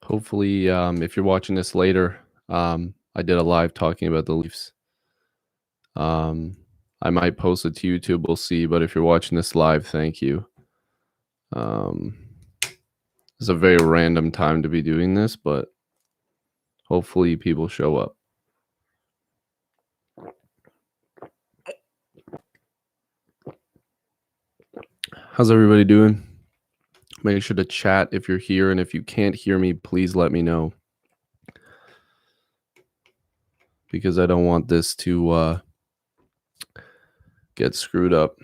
Hopefully, if you're watching this later, I did a live talking about the Leafs. Um, I might post it to YouTube. We'll see. But if you're watching this live, thank you. It's a very random time to be doing this, but hopefully people show up. How's everybody doing? Make sure to chat if you're here, and if you can't hear me, please let me know. Because I don't want this to get screwed up.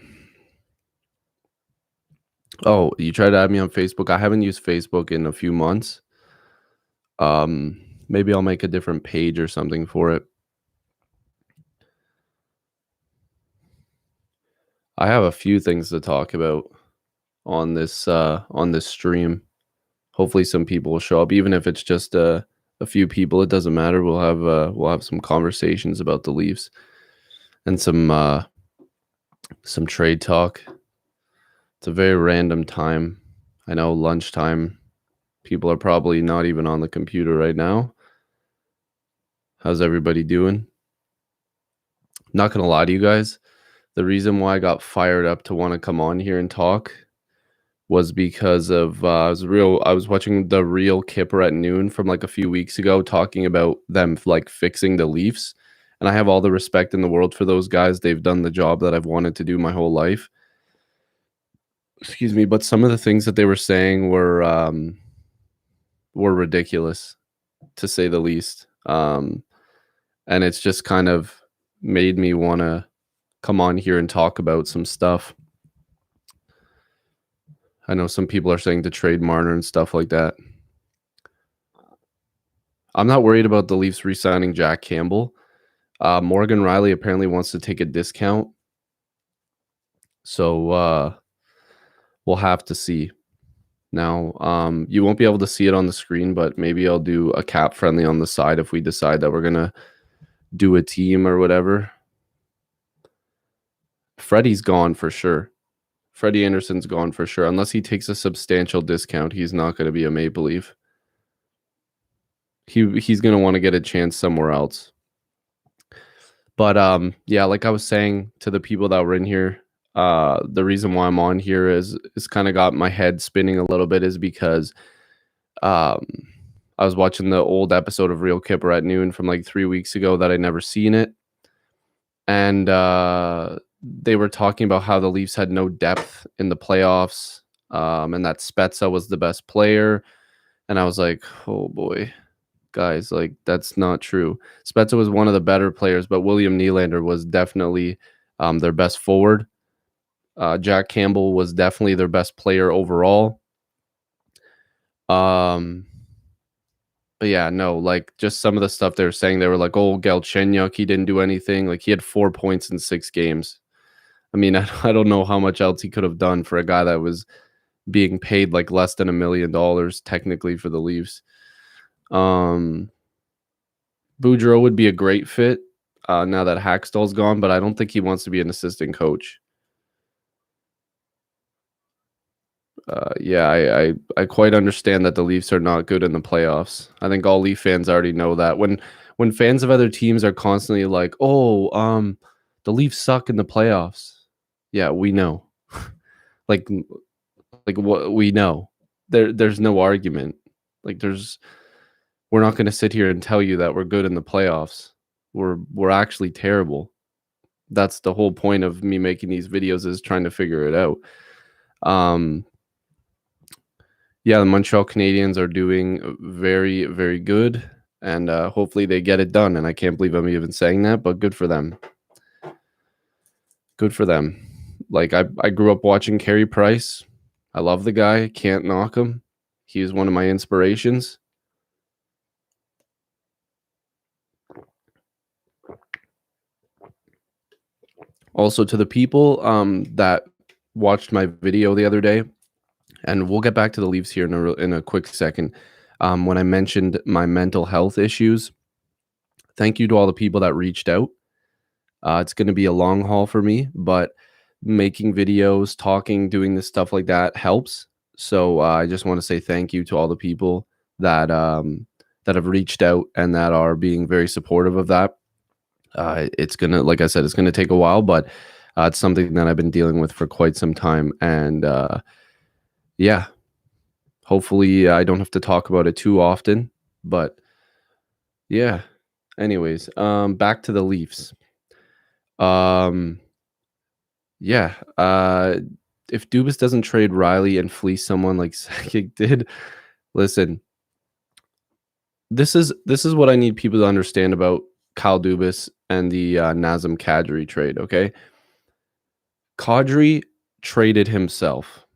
Oh, you tried to add me on Facebook? I haven't used Facebook in a few months. Maybe I'll make a different page or something for it. I have a few things to talk about on this stream. Hopefully some people will show up, even if it's just a few people. It doesn't matter. We'll have some conversations about the Leafs and some trade talk. It's a very random time. I know lunchtime. People are probably not even on the computer right now. How's everybody doing? Not gonna lie to you guys. The reason why I got fired up to want to come on here and talk was because of I was watching the Real Kipper at noon from like a few weeks ago, talking about them like fixing the Leafs, and I have all the respect in the world for those guys. They've done the job that I've wanted to do my whole life. Excuse me, but some of the things that they were saying were ridiculous, to say the least. And it's just kind of made me want to come on here and talk about some stuff. I know some people are saying to trade Marner and stuff like that. I'm not worried about the Leafs re-signing Jack Campbell. Morgan Riley apparently wants to take a discount. So we'll have to see. Now, you won't be able to see it on the screen, but maybe I'll do a cap friendly on the side if we decide that we're going to do a team or whatever. Freddie's gone for sure. Freddie Anderson's gone for sure. Unless he takes a substantial discount, he's not going to be a Maple Leaf. He's going to want to get a chance somewhere else. But yeah, like I was saying to the people that were in here, the reason why I'm on here is kind of got my head spinning a little bit is because I was watching the old episode of Real Kipper at noon from like 3 weeks ago that I'd never seen it. And they were talking about how the Leafs had no depth in the playoffs, and that Spezza was the best player. And I was like, oh boy, guys, like that's not true. Spezza was one of the better players, but William Nylander was definitely their best forward. Jack Campbell was definitely their best player overall. But yeah, no, like just some of the stuff they were saying, they were like, oh, Galchenyuk, he didn't do anything. Like he had 4 points in 6 games. I mean, I don't know how much else he could have done for a guy that was being paid like less than $1 million technically for the Leafs. Boudreaux would be a great fit now that Hackstall's gone, but I don't think he wants to be an assistant coach. Yeah, I quite understand that the Leafs are not good in the playoffs. I think all Leaf fans already know that. When fans of other teams are constantly like, "Oh, the Leafs suck in the playoffs." Yeah, we know. like what we know. There's no argument. Like we're not going to sit here and tell you that we're good in the playoffs. We're actually terrible. That's the whole point of me making these videos, is trying to figure it out. Yeah, the Montreal Canadiens are doing very, very good, and hopefully they get it done. And I can't believe I'm even saying that, but good for them. Good for them. Like I grew up watching Carey Price. I love the guy. Can't knock him. He is one of my inspirations. Also, to the people that watched my video the other day, and we'll get back to the Leafs here in a quick second. When I mentioned my mental health issues, thank you to all the people that reached out. It's going to be a long haul for me, but making videos, talking, doing this stuff like that helps. So I just want to say thank you to all the people that that have reached out and that are being very supportive of that. It's gonna, like I said, it's gonna take a while, but it's something that I've been dealing with for quite some time, and yeah, hopefully I don't have to talk about it too often. But yeah, anyways, back to the Leafs. Um, yeah, if Dubas doesn't trade Riley and fleece someone like Sakic did, listen, this is what I need people to understand about Kyle Dubas and the Nazem Kadri trade. Okay, Kadri traded himself,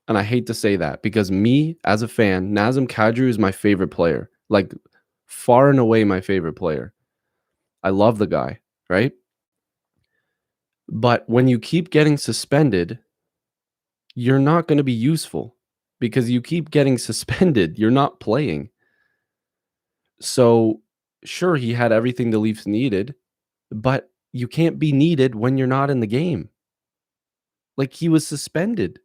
and I hate to say that because me as a fan, Nazem Kadri is my favorite player, like far and away my favorite player. I love the guy, right? But when you keep getting suspended, you're not going to be useful because you keep getting suspended. You're not playing. So, sure, he had everything the Leafs needed, but you can't be needed when you're not in the game. Like, he was suspended.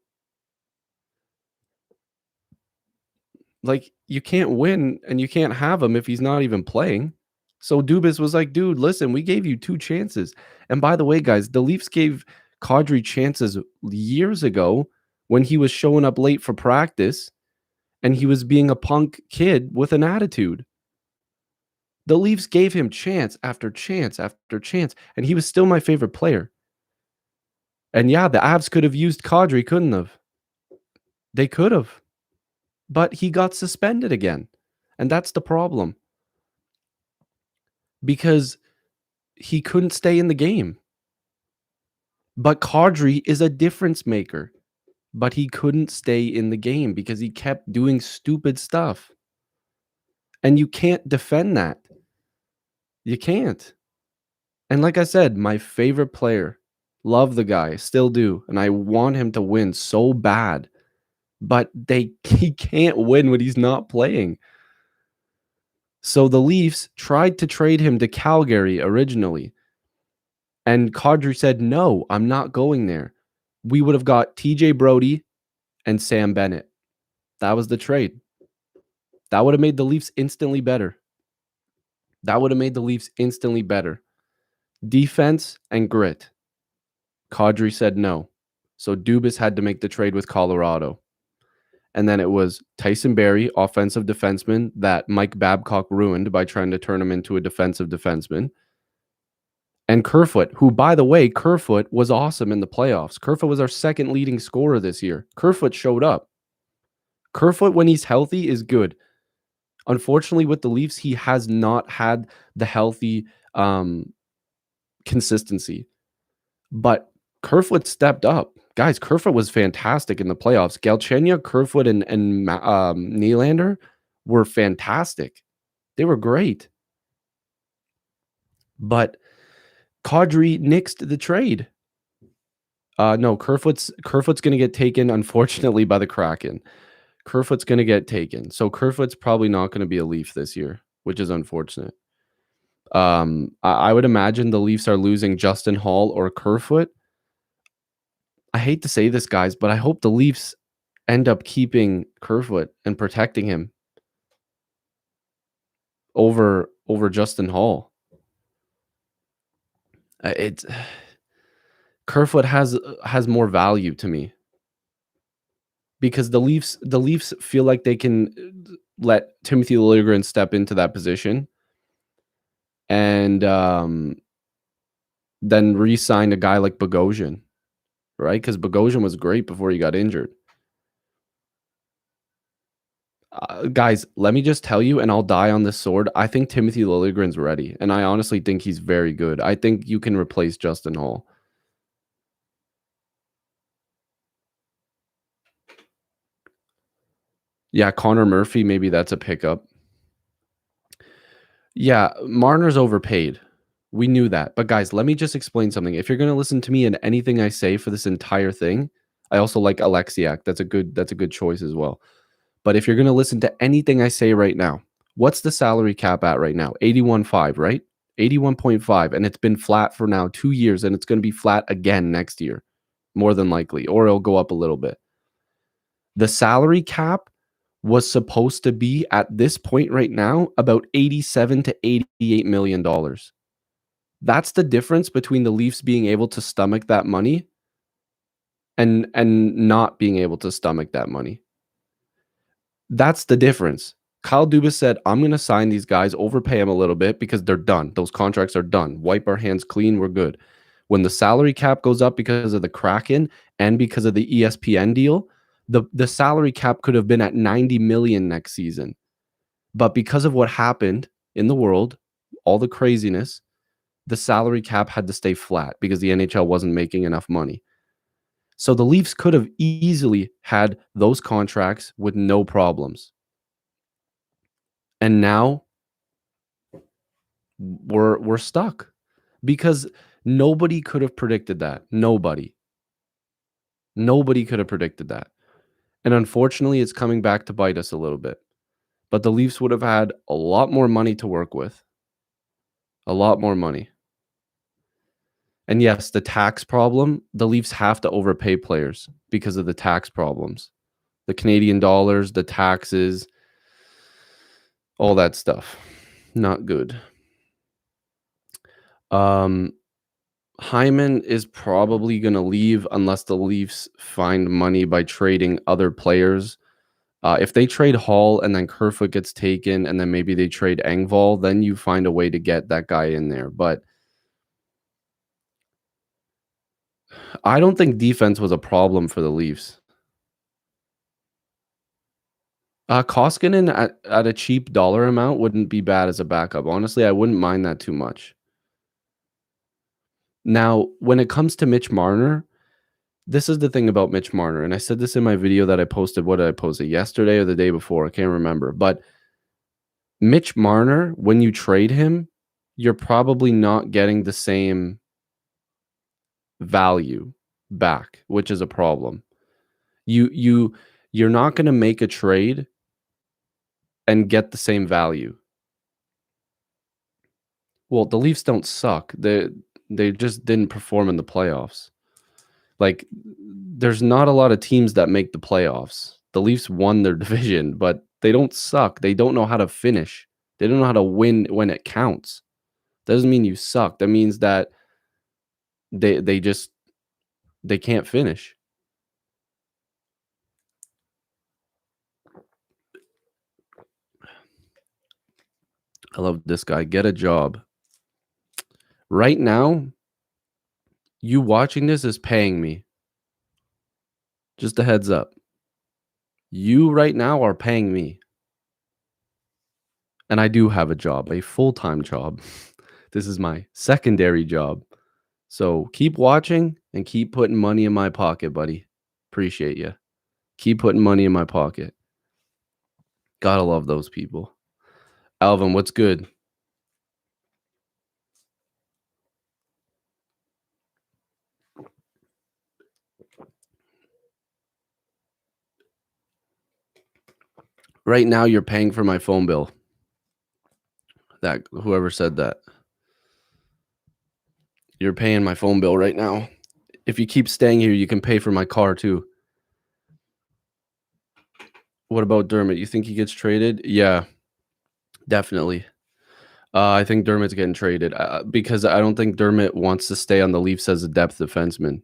Like, you can't win and you can't have him if he's not even playing. So Dubas was like, dude, listen, we gave you 2 chances. And by the way, guys, the Leafs gave Kadri chances years ago when he was showing up late for practice and he was being a punk kid with an attitude. The Leafs gave him chance after chance after chance, and he was still my favorite player. And yeah, the Avs could have used Kadri, couldn't have? They could have. But he got suspended again. And that's the problem. Because he couldn't stay in the game. But Kadri is a difference maker. But he couldn't stay in the game because he kept doing stupid stuff. And you can't defend that. You can't. And like I said, my favorite player, love the guy, still do, and I want him to win so bad. But he can't win when he's not playing. So the Leafs tried to trade him to Calgary originally. And Kadri said, "No, I'm not going there." We would have got TJ Brody and Sam Bennett. That was the trade. That would have made the Leafs instantly better. That would have made the Leafs instantly better. Defense and grit. Kadri said no. So Dubas had to make the trade with Colorado. And then it was Tyson Barrie, offensive defenseman that Mike Babcock ruined by trying to turn him into a defensive defenseman. And Kerfoot, who, by the way, Kerfoot was awesome in the playoffs. Kerfoot was our second leading scorer this year. Kerfoot showed up. Kerfoot, when he's healthy, is good. Unfortunately, with the Leafs, he has not had the healthy consistency. But Kerfoot stepped up. Guys, Kerfoot was fantastic in the playoffs. Galchenyuk, Kerfoot, and Nylander were fantastic. They were great. But Kadri nixed the trade. No, Kerfoot's going to get taken, unfortunately, by the Kraken. Kerfoot's going to get taken. So Kerfoot's probably not going to be a Leaf this year, which is unfortunate. I would imagine the Leafs are losing Justin Hall or Kerfoot. I hate to say this, guys, but I hope the Leafs end up keeping Kerfoot and protecting him over Justin Hall. It's Kerfoot has more value to me because the Leafs feel like they can let Timothy Liljegren step into that position and then re-sign a guy like Bogosian. Right? Because Bogosian was great before he got injured. Guys, let me just tell you, and I'll die on this sword. I think Timothy Liljegren's ready, and I honestly think he's very good. I think you can replace Justin Hall. Yeah, Connor Murphy, maybe that's a pickup. Yeah, Marner's overpaid. We knew that. But guys, let me just explain something. If you're going to listen to me and anything I say for this entire thing, I also like Alexiak. That's a good choice as well. But if you're going to listen to anything I say right now, what's the salary cap at right now? 81.5, right? 81.5. And it's been flat for now 2 years, and it's going to be flat again next year, more than likely, or it'll go up a little bit. The salary cap was supposed to be at this point right now about 87 to 88 million dollars. That's the difference between the Leafs being able to stomach that money and not being able to stomach that money. That's the difference. Kyle Dubas said, "I'm gonna sign these guys, overpay them a little bit because they're done. Those contracts are done. Wipe our hands clean, we're good." When the salary cap goes up because of the Kraken and because of the ESPN deal, the salary cap could have been at 90 million next season. But because of what happened in the world, all the craziness, the salary cap had to stay flat because the NHL wasn't making enough money. So the Leafs could have easily had those contracts with no problems. And now we're stuck because nobody could have predicted that. Nobody. Nobody could have predicted that. And unfortunately, it's coming back to bite us a little bit. But the Leafs would have had a lot more money to work with. A lot more money. And yes, the tax problem, the Leafs have to overpay players because of the tax problems. The Canadian dollars, the taxes, all that stuff. Not good. Hyman is probably going to leave unless the Leafs find money by trading other players. If they trade Hall and then Kerfoot gets taken and then maybe they trade Engvall, then you find a way to get that guy in there. But I don't think defense was a problem for the Leafs. Koskinen at a cheap dollar amount wouldn't be bad as a backup. Honestly, I wouldn't mind that too much. Now, when it comes to Mitch Marner, this is the thing about Mitch Marner, and I said this in my video that I posted. What did I post it yesterday or the day before? I can't remember. But Mitch Marner, when you trade him, you're probably not getting the same value back, which is a problem. You're not going to make a trade and get the same value. Well, the Leafs don't suck. They just didn't perform in the playoffs. Like, there's not a lot of teams that make the playoffs. The Leafs won their division, but they don't suck. They don't know how to finish. They don't know how to win when it counts. Doesn't mean you suck. That means that they can't finish. I love this guy. Get a job. Right now, you watching this is paying me. Just a heads up. You right now are paying me. And I do have a job, a full-time job. This is my secondary job. So keep watching and keep putting money in my pocket, buddy. Appreciate you. Keep putting money in my pocket. Gotta love those people. Alvin, what's good? Right now, you're paying for my phone bill. That whoever said that. You're paying my phone bill right now. If you keep staying here, you can pay for my car too. What about Dermott? You think he gets traded? Yeah, definitely. I think Dermott's getting traded because I don't think Dermott wants to stay on the Leafs as a depth defenseman.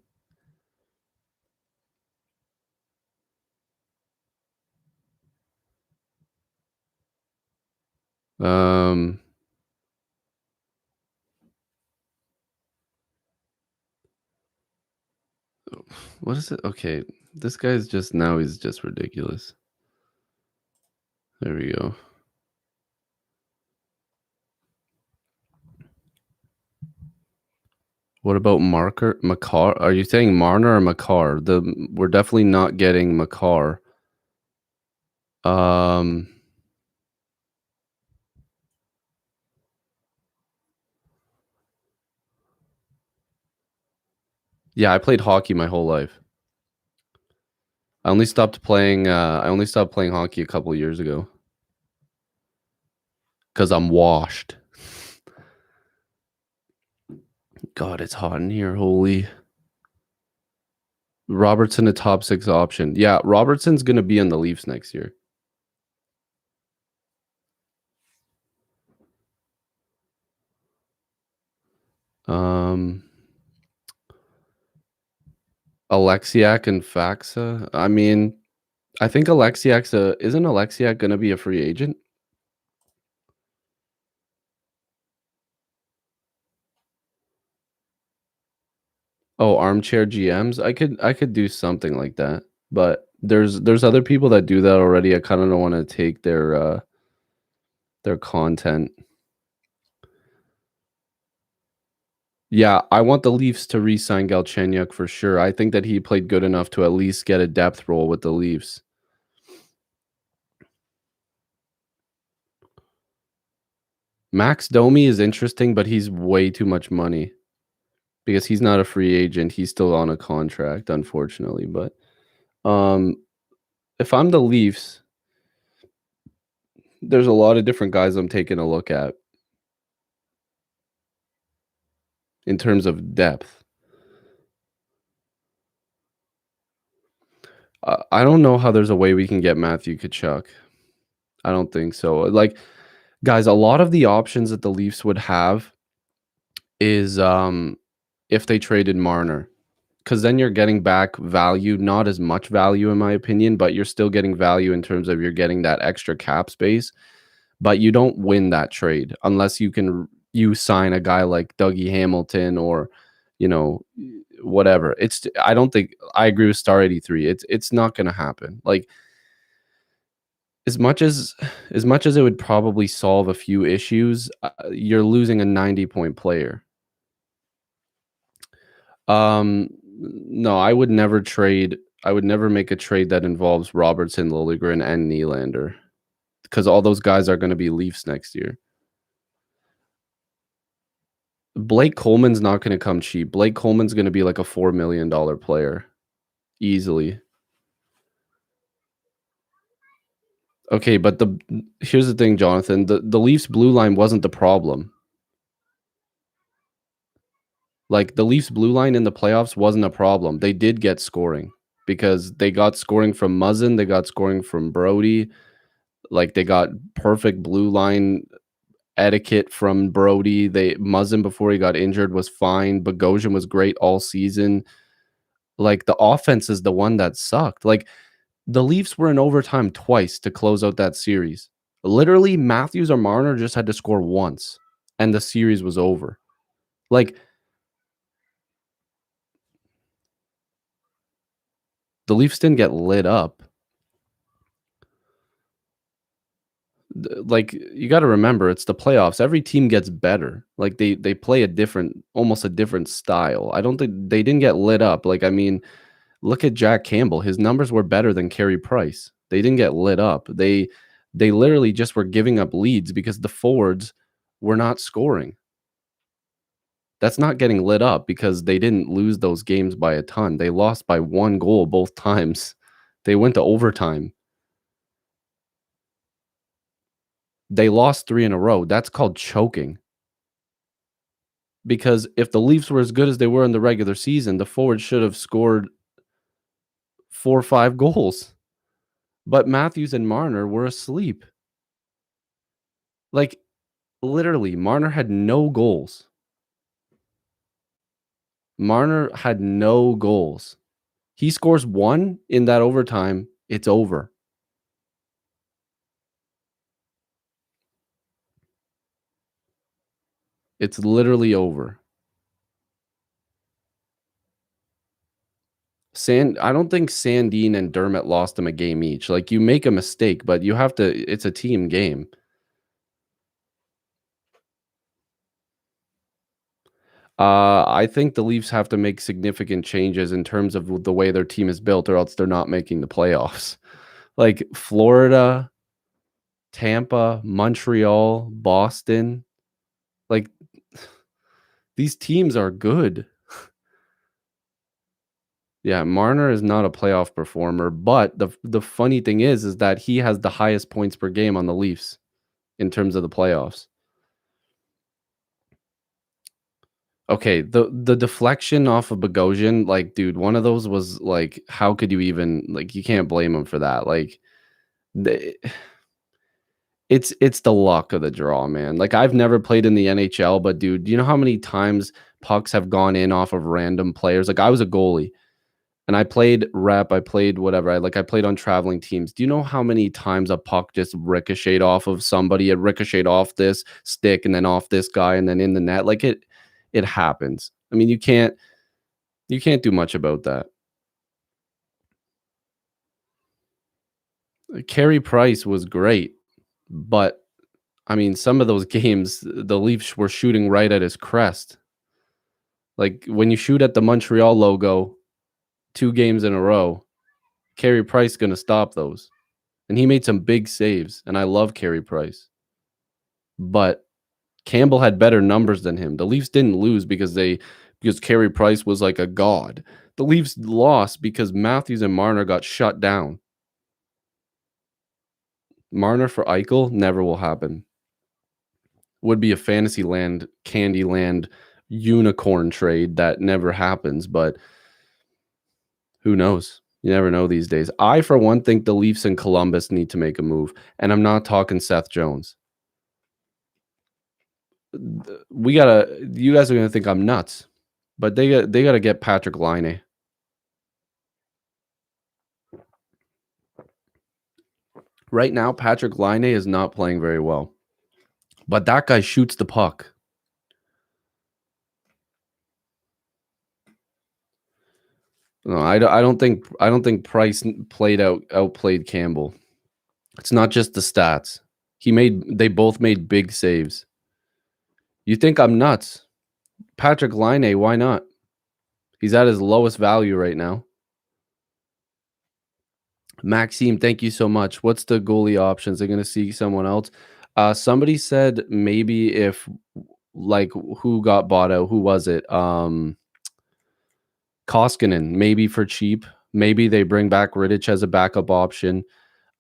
What is it? Okay, this guy's just now he's just ridiculous. There we go. What about Makar? Are you saying Marner or Makar? We're definitely not getting Makar. Yeah, I played hockey my whole life. I only stopped playing hockey a couple years ago. Because I'm washed. God, it's hot in here. Holy. Robertson, a top 6 option. Yeah, Robertson's going to be on the Leafs next year. Alexiak and Faxa. I mean, I think Alexiak's a isn't Alexiak gonna be a free agent? Oh, armchair GMs? I could do something like that, but there's other people that do that already. I kinda don't wanna take their content. Yeah, I want the Leafs to re-sign Galchenyuk for sure. I think that he played good enough to at least get a depth role with the Leafs. Max Domi is interesting, but he's way too much money because he's not a free agent. He's still on a contract, unfortunately. But um, if I'm the Leafs, there's a lot of different guys I'm taking a look at in terms of depth. I don't know how there's a way we can get Matthew Kachuk. I don't think so. Like, guys, a lot of the options that the Leafs would have is if they traded Marner. Because then you're getting back value, not as much value in my opinion, but you're still getting value in terms of you're getting that extra cap space. But you don't win that trade unless you sign a guy like Dougie Hamilton or you know whatever. I don't think I agree with Star 83. It's not going to happen. Like as much as it would probably solve a few issues, you're losing a 90-point player. No, I would never trade. I would never make a trade that involves Robertson, Liljegren, and Nylander because all those guys are going to be Leafs next year. Blake Coleman's not going to come cheap. Blake Coleman's going to be like a $4 million player easily. Okay, but here's the thing, Jonathan. The Leafs blue line wasn't the problem. Like the Leafs blue line in the playoffs wasn't a problem. They did get scoring because they got scoring from Muzzin, they got scoring from Brody. Like they got perfect blue line etiquette from Brody. Muzzin before he got injured was fine. Bogosian was great all season. Like the offense is the one that sucked. Like the Leafs were in overtime twice to close out that series. Literally, Matthews or Marner just had to score once, and the series was over. Like the Leafs didn't get lit up. Like you got to remember, it's the playoffs. Every team gets better. Like they play almost a different style. I don't think they didn't get lit up. Like I mean, look at Jack Campbell. His numbers were better than Carey Price. They didn't get lit up. They literally just were giving up leads because the forwards were not scoring. That's not getting lit up because they didn't lose those games by a ton. They lost by 1 goal both times. They went to overtime. They lost 3 in a row. That's called choking. Because if the Leafs were as good as they were in the regular season, the forwards should have scored 4 or 5 goals. But Matthews and Marner were asleep. Like, literally, Marner had no goals. Marner had no goals. He scores 1 in that overtime, it's over. It's literally over. I don't think Sandin and Dermott lost them a game each. Like, you make a mistake, but you have to it's a team game. I think the Leafs have to make significant changes in terms of the way their team is built, or else they're not making the playoffs. Like Florida, Tampa, Montreal, Boston, like these teams are good. Yeah, Marner is not a playoff performer, but the funny thing is that he has the highest points per game on the Leafs in terms of the playoffs. Okay, the deflection off of Bogosian, like, dude, one of those was like, how could you even like? You can't blame him for that. Like, the, it's the luck of the draw, man. Like, I've never played in the NHL, but dude, do you know how many times pucks have gone in off of random players. Like, I was a goalie and I played rep, I played whatever. I played on traveling teams. Do you know how many times a puck just ricocheted off of somebody? It ricocheted off this stick and then off this guy and then in the net. Like, it happens. I mean, you can't do much about that. Carey Price was great, but I mean, some of those games, the Leafs were shooting right at his crest. Like, when you shoot at the Montreal logo 2 games in a row, Carey Price gonna stop those. And he made some big saves, and I love Carey Price. But Campbell had better numbers than him. The Leafs didn't lose because Carey Price was like a god. The Leafs lost because Matthews and Marner got shut down. Marner for Eichel never will happen. Would be a fantasy land, candy land, unicorn trade that never happens, but who knows? You never know these days. I, for one, think the Leafs and Columbus need to make a move, and I'm not talking Seth Jones. You guys are gonna think I'm nuts, but they gotta get Patrick Laine. Right now, Patrick Laine is not playing very well, but that guy shoots the puck. No, I don't think Price outplayed Campbell. It's not just the stats. They both made big saves. You think I'm nuts? Patrick Laine, why not? He's at his lowest value right now. Maxime, thank you so much. What's the goalie options? They're gonna see someone else. Somebody said maybe if like who got bought out? Who was it? Koskinen, maybe for cheap. Maybe they bring back Rittich as a backup option.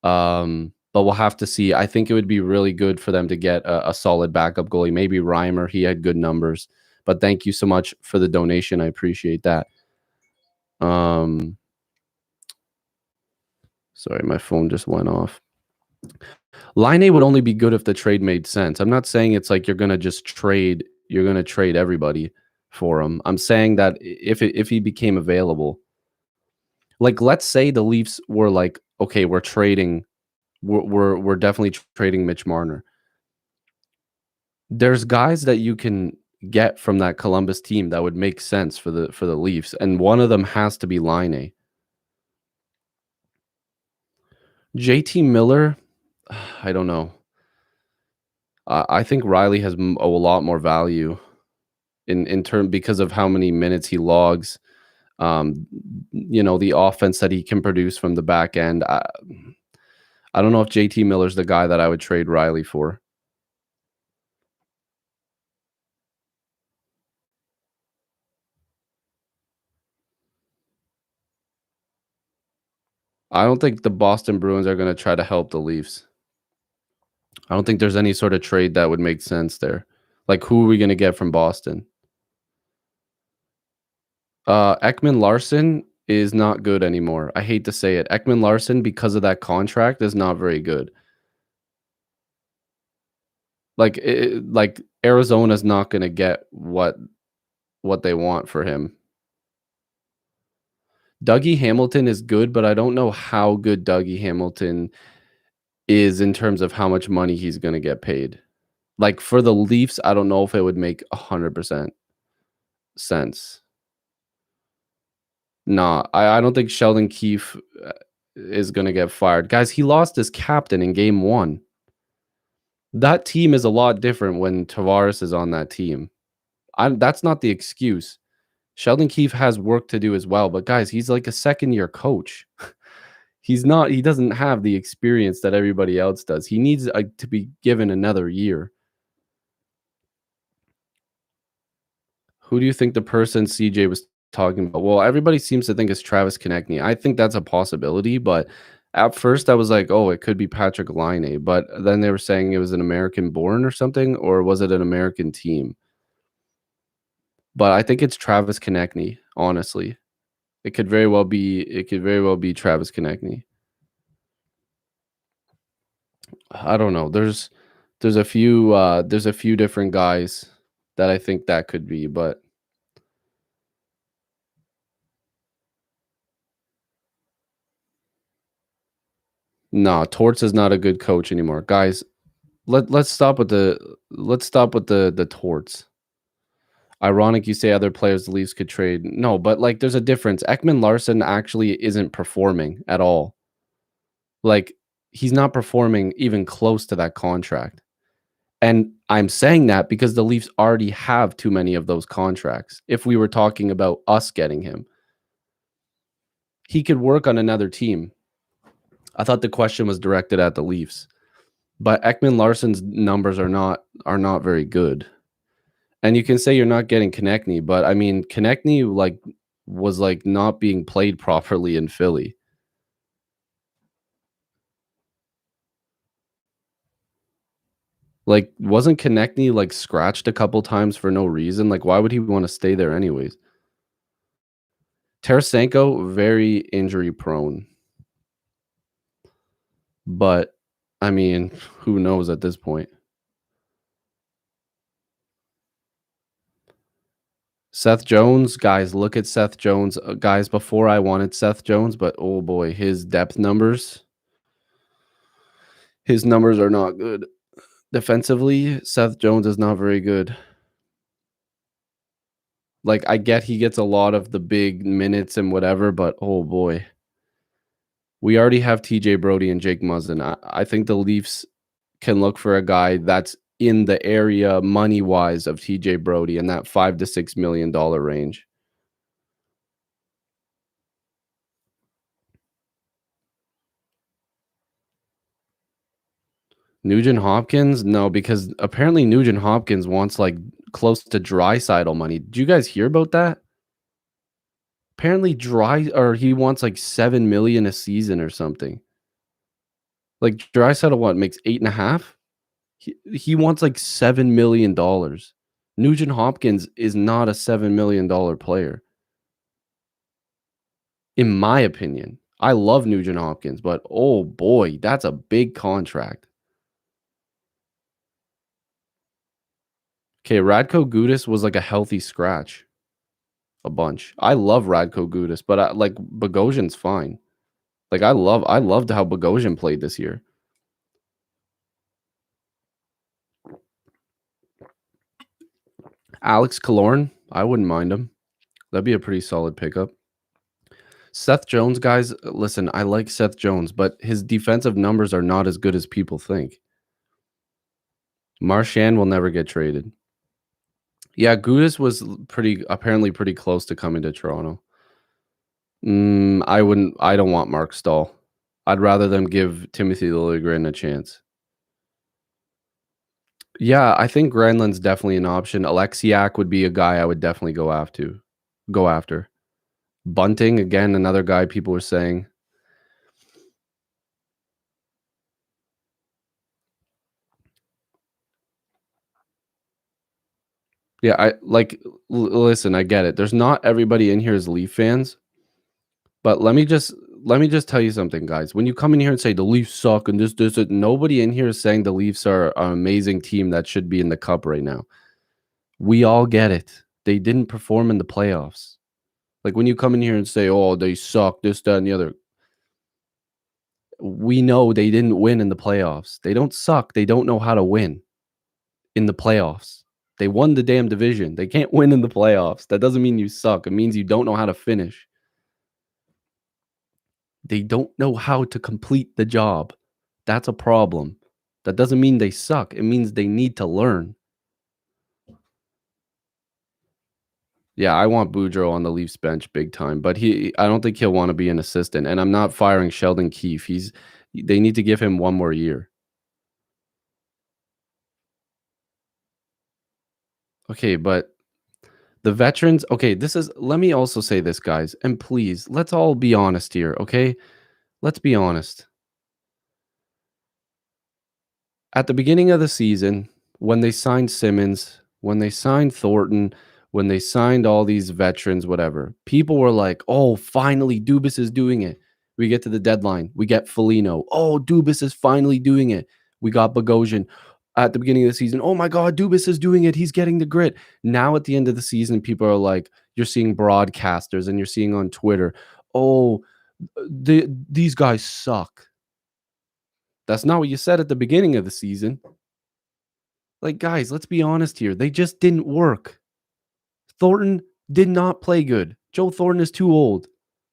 But we'll have to see. I think it would be really good for them to get a solid backup goalie. Maybe Reimer. He had good numbers. But thank you so much for the donation. I appreciate that. Sorry, my phone just went off. Line would only be good if the trade made sense. I'm not saying it's like you're gonna trade everybody for him. I'm saying that if he became available, like let's say the Leafs were like, okay, we're definitely trading Mitch Marner. There's guys that you can get from that Columbus team that would make sense for the Leafs, and one of them has to be Line. JT Miller, I don't know. I think Riley has a lot more value in term because of how many minutes he logs. The offense that he can produce from the back end. I don't know if JT Miller's the guy that I would trade Riley for. I don't think the Boston Bruins are going to try to help the Leafs. I don't think there's any sort of trade that would make sense there. Like, who are we going to get from Boston? Ekman Larson is not good anymore. I hate to say it. Ekman Larson, because of that contract, is not very good. Like, Arizona's not going to get what they want for him. Dougie Hamilton is good, but I don't know how good Dougie Hamilton is in terms of how much money he's going to get paid. Like, for the Leafs, I don't know if it would make 100% sense. No, I don't think Sheldon Keefe is going to get fired. Guys, he lost his captain in game 1. That team is a lot different when Tavares is on that team. That's not the excuse. Sheldon Keefe has work to do as well, but guys, he's like a second-year coach. He doesn't have the experience that everybody else does. He needs to be given another year. Who do you think the person CJ was talking about? Well, everybody seems to think it's Travis Konechny. I think that's a possibility, but at first I was like, oh, it could be Patrick Laine, but then they were saying it was an American born or something, or was it an American team? But I think it's Travis Konechny, honestly. It could very well be Travis Konechny. I don't know. There's a few different guys that I think that could be, but Nah, Torts is not a good coach anymore. Guys, let's stop with the torts. Ironic you say other players the Leafs could trade. No, but like there's a difference. Ekman Larson actually isn't performing at all. Like he's not performing even close to that contract. And I'm saying that because the Leafs already have too many of those contracts. If we were talking about us getting him, he could work on another team. I thought the question was directed at the Leafs. But Ekman Larson's numbers are not very good. And you can say you're not getting Konechny, but I mean Konechny was like not being played properly in Philly. Like wasn't Konechny like scratched a couple times for no reason? Like why would he want to stay there anyways? Tarasenko very injury prone, but I mean, who knows at this point? Seth Jones, guys, look at Seth Jones. Guys, before I wanted Seth Jones, but oh boy, his numbers are not good. Defensively, Seth Jones is not very good. Like I get he gets a lot of the big minutes and whatever, but oh boy. We already have TJ Brody and Jake Muzzin. I think the Leafs can look for a guy that's in the area money wise of TJ Brody in that $5 to $6 million range. Nugent Hopkins? No, because apparently Nugent Hopkins wants like close to Drysdale money. Did you guys hear about that? Apparently he wants like 7 million a season or something. Like Drysdale what makes 8.5? He wants like $7 million. Nugent Hopkins is not a $7 million player. In my opinion. I love Nugent Hopkins, but oh boy, that's a big contract. Okay, Radko Gudas was like a healthy scratch. A bunch. I love Radko Gudas, but like Bogosian's fine. Like I loved how Bogosian played this year. Alex Killorn, I wouldn't mind him. That'd be a pretty solid pickup. Seth Jones, guys, listen, I like Seth Jones, but his defensive numbers are not as good as people think. Marchand will never get traded. Yeah, Gudas was apparently pretty close to coming to Toronto. I don't want Mark Stahl. I'd rather them give Timothy Liljegren a chance. Yeah, I think Granlund's definitely an option. Alexiak would be a guy I would definitely go after. Bunting, again, another guy people were saying. Yeah, listen, I get it. There's not everybody in here is Leaf fans, but let me just tell you something, guys. When you come in here and say the Leafs suck and this, nobody in here is saying the Leafs are an amazing team that should be in the cup right now. We all get it. They didn't perform in the playoffs. Like when you come in here and say, "Oh, they suck," this, that, and the other. We know they didn't win in the playoffs. They don't suck. They don't know how to win in the playoffs. They won the damn division. They can't win in the playoffs. That doesn't mean you suck. It means you don't know how to finish. They don't know how to complete the job. That's a problem. That doesn't mean they suck. It means they need to learn. Yeah, I want Boudreaux on the Leafs bench big time, but I don't think he'll want to be an assistant. And I'm not firing Sheldon Keefe. They need to give him one more year. Okay, but the veterans, okay, let me also say this, guys, and please, let's all be honest here, okay? Let's be honest. At the beginning of the season, when they signed Simmons, when they signed Thornton, when they signed all these veterans, whatever, people were like, oh, finally, Dubas is doing it. We get to the deadline. We get Foligno. Oh, Dubas is finally doing it. We got Bogosian at the beginning of the season. Oh my God, Dubas is doing it. He's getting the grit. Now at the end of the season, people are like, you're seeing broadcasters and you're seeing on Twitter, oh, these guys suck. That's not what you said at the beginning of the season. Like, guys, let's be honest here. They just didn't work. Thornton did not play good. Joe Thornton is too old.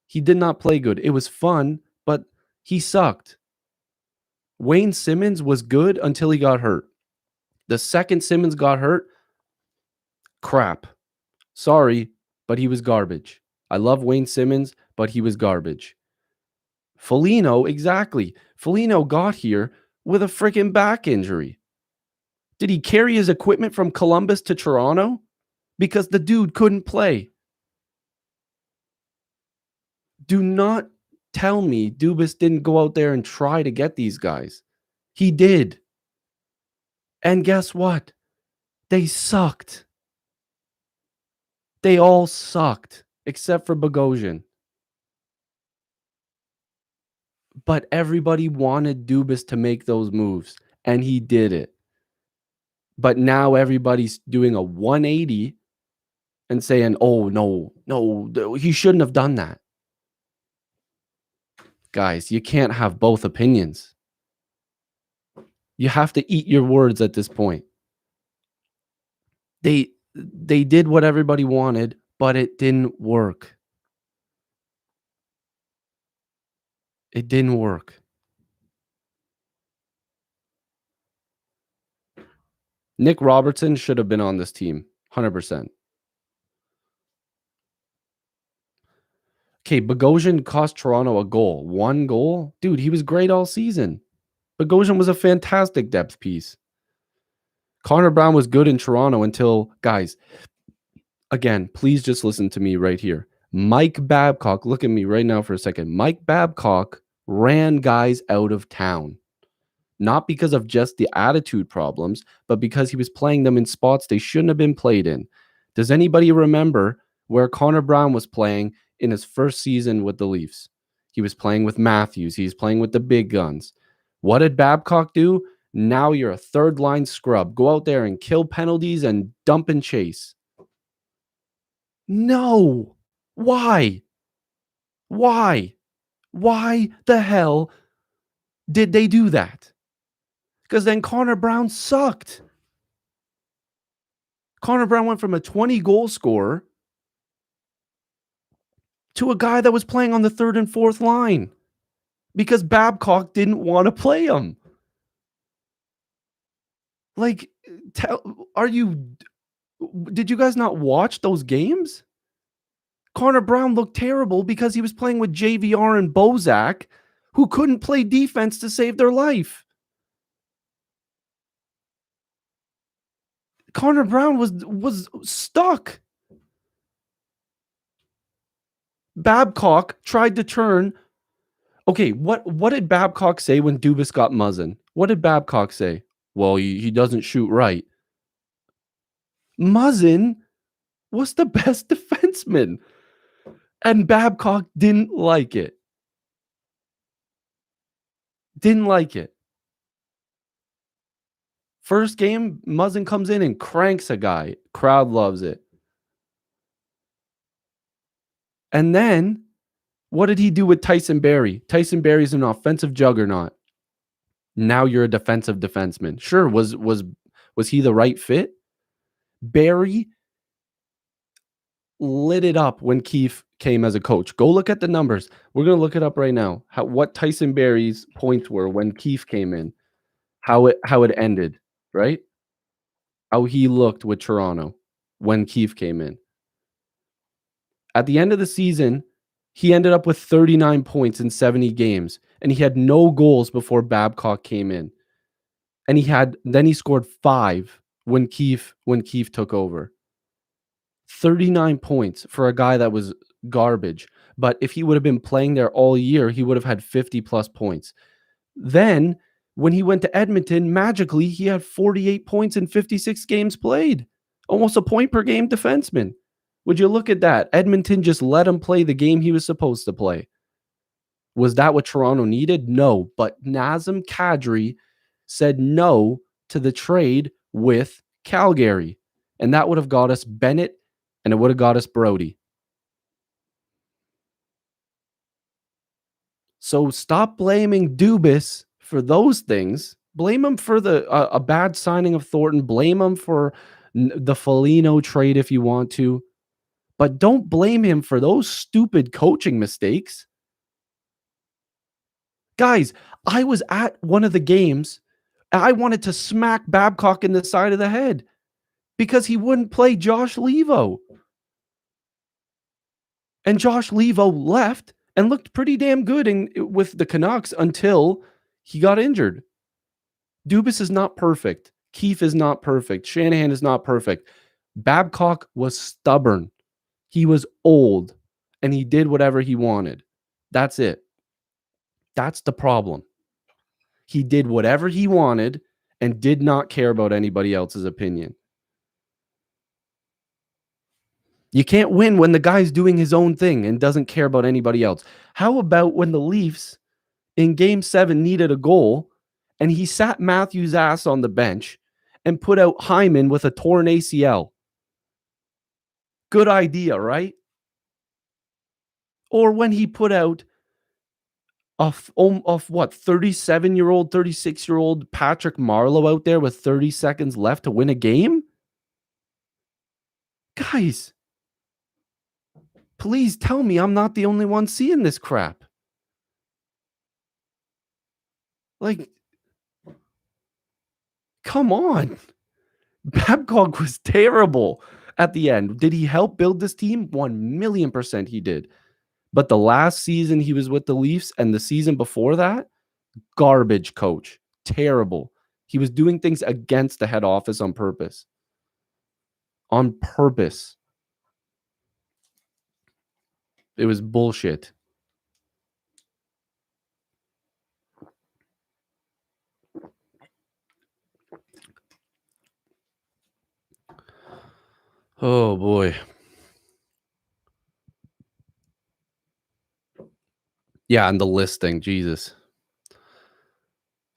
He did not play good. It was fun, but he sucked. Wayne Simmons was good until he got hurt. The second Simmons got hurt, crap. Sorry, but he was garbage. I love Wayne Simmons, but he was garbage. Foligno, exactly. Foligno got here with a freaking back injury. Did he carry his equipment from Columbus to Toronto? Because the dude couldn't play. Do not tell me Dubas didn't go out there and try to get these guys. He did. And guess what? They sucked. They all sucked, except for Bogosian. But everybody wanted Dubas to make those moves, and he did it. But now everybody's doing a 180 and saying, oh, no, he shouldn't have done that. Guys, you can't have both opinions. You have to eat your words at this point. They did what everybody wanted, but it didn't work. It didn't work. Nick Robertson should have been on this team, 100%. Okay, Bogosian cost Toronto a goal. One goal? Dude, he was great all season. Bogosian was a fantastic depth piece. Connor Brown was good in Toronto until, guys, again, please just listen to me right here. Mike Babcock, look at me right now for a second. Mike Babcock ran guys out of town. Not because of just the attitude problems, but because he was playing them in spots they shouldn't have been played in. Does anybody remember where Connor Brown was playing in his first season with the Leafs? He was playing with Matthews. He's playing with the big guns. What did Babcock do? Now you're a third line scrub. Go out there and kill penalties and dump and chase. No. Why? Why? Why the hell did they do that? Because then Connor Brown sucked. Connor Brown went from a 20-goal scorer to a guy that was playing on the third and fourth line because Babcock didn't want to play him. Like, did you guys not watch those games? Connor Brown looked terrible because he was playing with JVR and Bozak, who couldn't play defense to save their life. Connor Brown was stuck. Babcock tried to turn. Okay, what did Babcock say when Dubas got Muzzin? What did Babcock say? Well, he doesn't shoot right. Muzzin was the best defenseman. And Babcock didn't like it. Didn't like it. First game, Muzzin comes in and cranks a guy. Crowd loves it. And then, what did he do with Tyson Barrie? Tyson Barrie's an offensive juggernaut. Now you're a defensive defenseman. Sure, was he the right fit? Barrie lit it up when Keefe came as a coach. Go look at the numbers. We're going to look it up right now. What Tyson Barrie's points were when Keefe came in. How it ended, right? How he looked with Toronto when Keefe came in. At the end of the season, he ended up with 39 points in 70 games, and he had no goals before Babcock came in. And he scored 5 when Keefe took over. 39 points for a guy that was garbage. But if he would have been playing there all year, he would have had 50 plus points. Then when he went to Edmonton, magically he had 48 points in 56 games played. Almost a point per game defenseman. Would you look at that? Edmonton just let him play the game he was supposed to play. Was that what Toronto needed? No. But Nazem Kadri said no to the trade with Calgary. And that would have got us Bennett, and it would have got us Brody. So stop blaming Dubas for those things. Blame him for a bad signing of Thornton. Blame him for the Foligno trade if you want to, but don't blame him for those stupid coaching mistakes. Guys, I was at one of the games and I wanted to smack Babcock in the side of the head because he wouldn't play Josh Levo. And Josh Levo left and looked pretty damn good with the Canucks until he got injured. Dubas is not perfect. Keefe is not perfect. Shanahan is not perfect. Babcock was stubborn. He was old and he did whatever he wanted. That's it. That's the problem. He did whatever he wanted and did not care about anybody else's opinion. You can't win when the guy's doing his own thing and doesn't care about anybody else. How about when the Leafs in Game 7 needed a goal and he sat Matthews' ass on the bench and put out Hyman with a torn ACL? Good idea, right? Or when he put out of what, 37-year-old, 36-year-old Patrick Marleau out there with 30 seconds left to win a game? Guys, please tell me I'm not the only one seeing this crap. Like, come on. Babcock was terrible at the end. Did he help build this team? 1,000,000% he did. But the last season he was with the Leafs and the season before that, garbage coach. Terrible. He was doing things against the head office on purpose. On purpose. It was bullshit. Oh, boy. Yeah, and the listing, Jesus.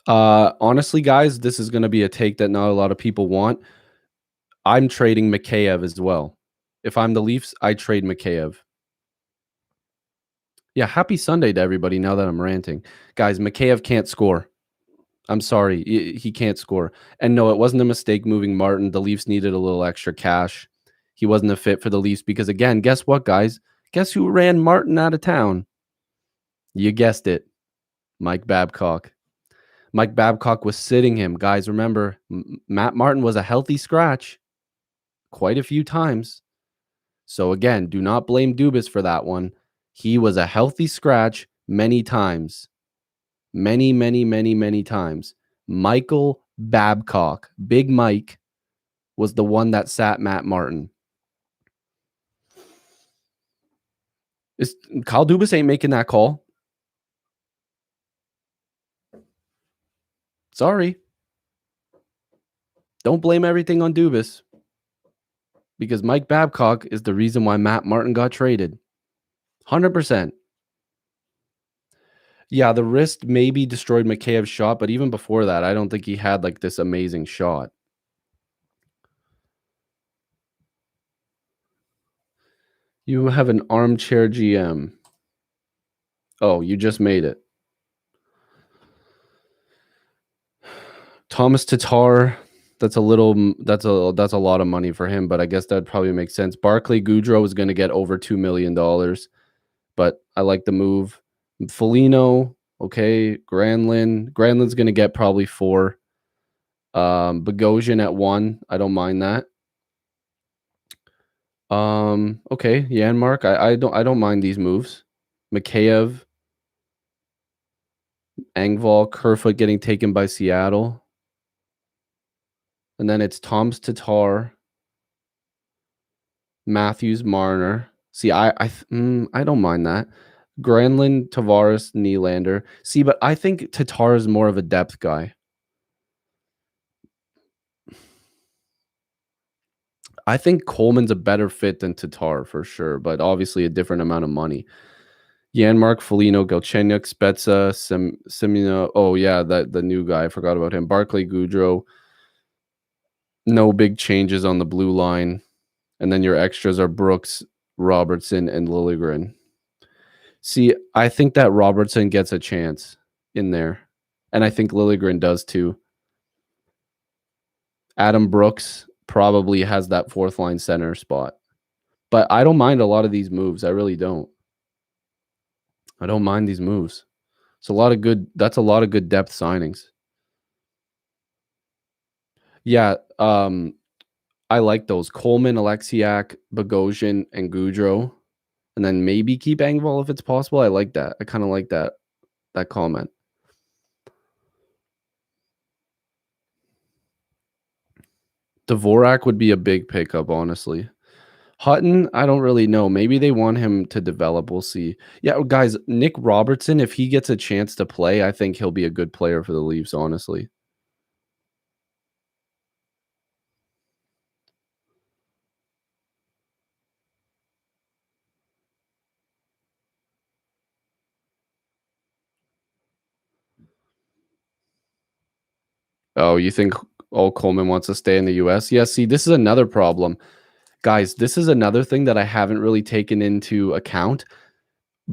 Honestly, guys, this is going to be a take that not a lot of people want. I'm trading Mikheyev as well. If I'm the Leafs, I trade Mikheyev. Yeah, happy Sunday to everybody now that I'm ranting. Guys, Mikheyev can't score. I'm sorry. He can't score. And no, it wasn't a mistake moving Martin. The Leafs needed a little extra cash. He wasn't a fit for the Leafs because, again, guess what, guys? Guess who ran Martin out of town? You guessed it. Mike Babcock. Mike Babcock was sitting him. Guys, remember, Matt Martin was a healthy scratch quite a few times. So, again, do not blame Dubas for that one. He was a healthy scratch many times. Many, many, many, many times. Michael Babcock, Big Mike, was the one that sat Matt Martin. Kyle Dubas ain't making that call. Sorry. Don't blame everything on Dubas. Because Mike Babcock is the reason why Matt Martin got traded. 100%. Yeah, the wrist maybe destroyed Mikheyev's shot, but even before that, I don't think he had like this amazing shot. You have an armchair GM. Oh, you just made it. Thomas Tatar, that's a lot of money for him, but I guess that'd probably make sense. Barclay Goodrow is going to get over $2 million, but I like the move. Foligno, okay. Granlund's going to get probably 4. Bogosian at 1. I don't mind that. Okay, Janmark. I don't mind these moves. Mikheyev, Engvall, Kerfoot getting taken by Seattle. And then it's Toms Tatar, Matthews, Marner. See, I don't mind that. Granlund, Tavares, Nylander. See, but I think Tatar is more of a depth guy. I think Coleman's a better fit than Tatar for sure, but obviously a different amount of money. Janmark, Foligno, Galchenyuk, Spezza, Semino. Oh, yeah, the new guy. I forgot about him. Barclay Goodrow. No big changes on the blue line. And then your extras are Brooks, Robertson, and Liljegren. See, I think that Robertson gets a chance in there. and I think Liljegren does too. Adam Brooks probably has that fourth line center spot. But I don't mind a lot of these moves. I really don't. I don't mind these moves. It's a lot of good. That's a lot of good depth signings. Yeah, I like those Coleman, Alexiak, Bogosian, and Goudreau, and then maybe keep Engvall if it's possible. I like that. I kind of like that comment. Dvorak would be a big pickup, honestly. Hutton, I don't really know. Maybe they want him to develop. We'll see. Yeah, guys, Nick Robertson, if he gets a chance to play, I think he'll be a good player for the Leafs, honestly. Oh, you think Coleman wants to stay in the US? Yeah, see, this is another problem. Guys, this is another thing that I haven't really taken into account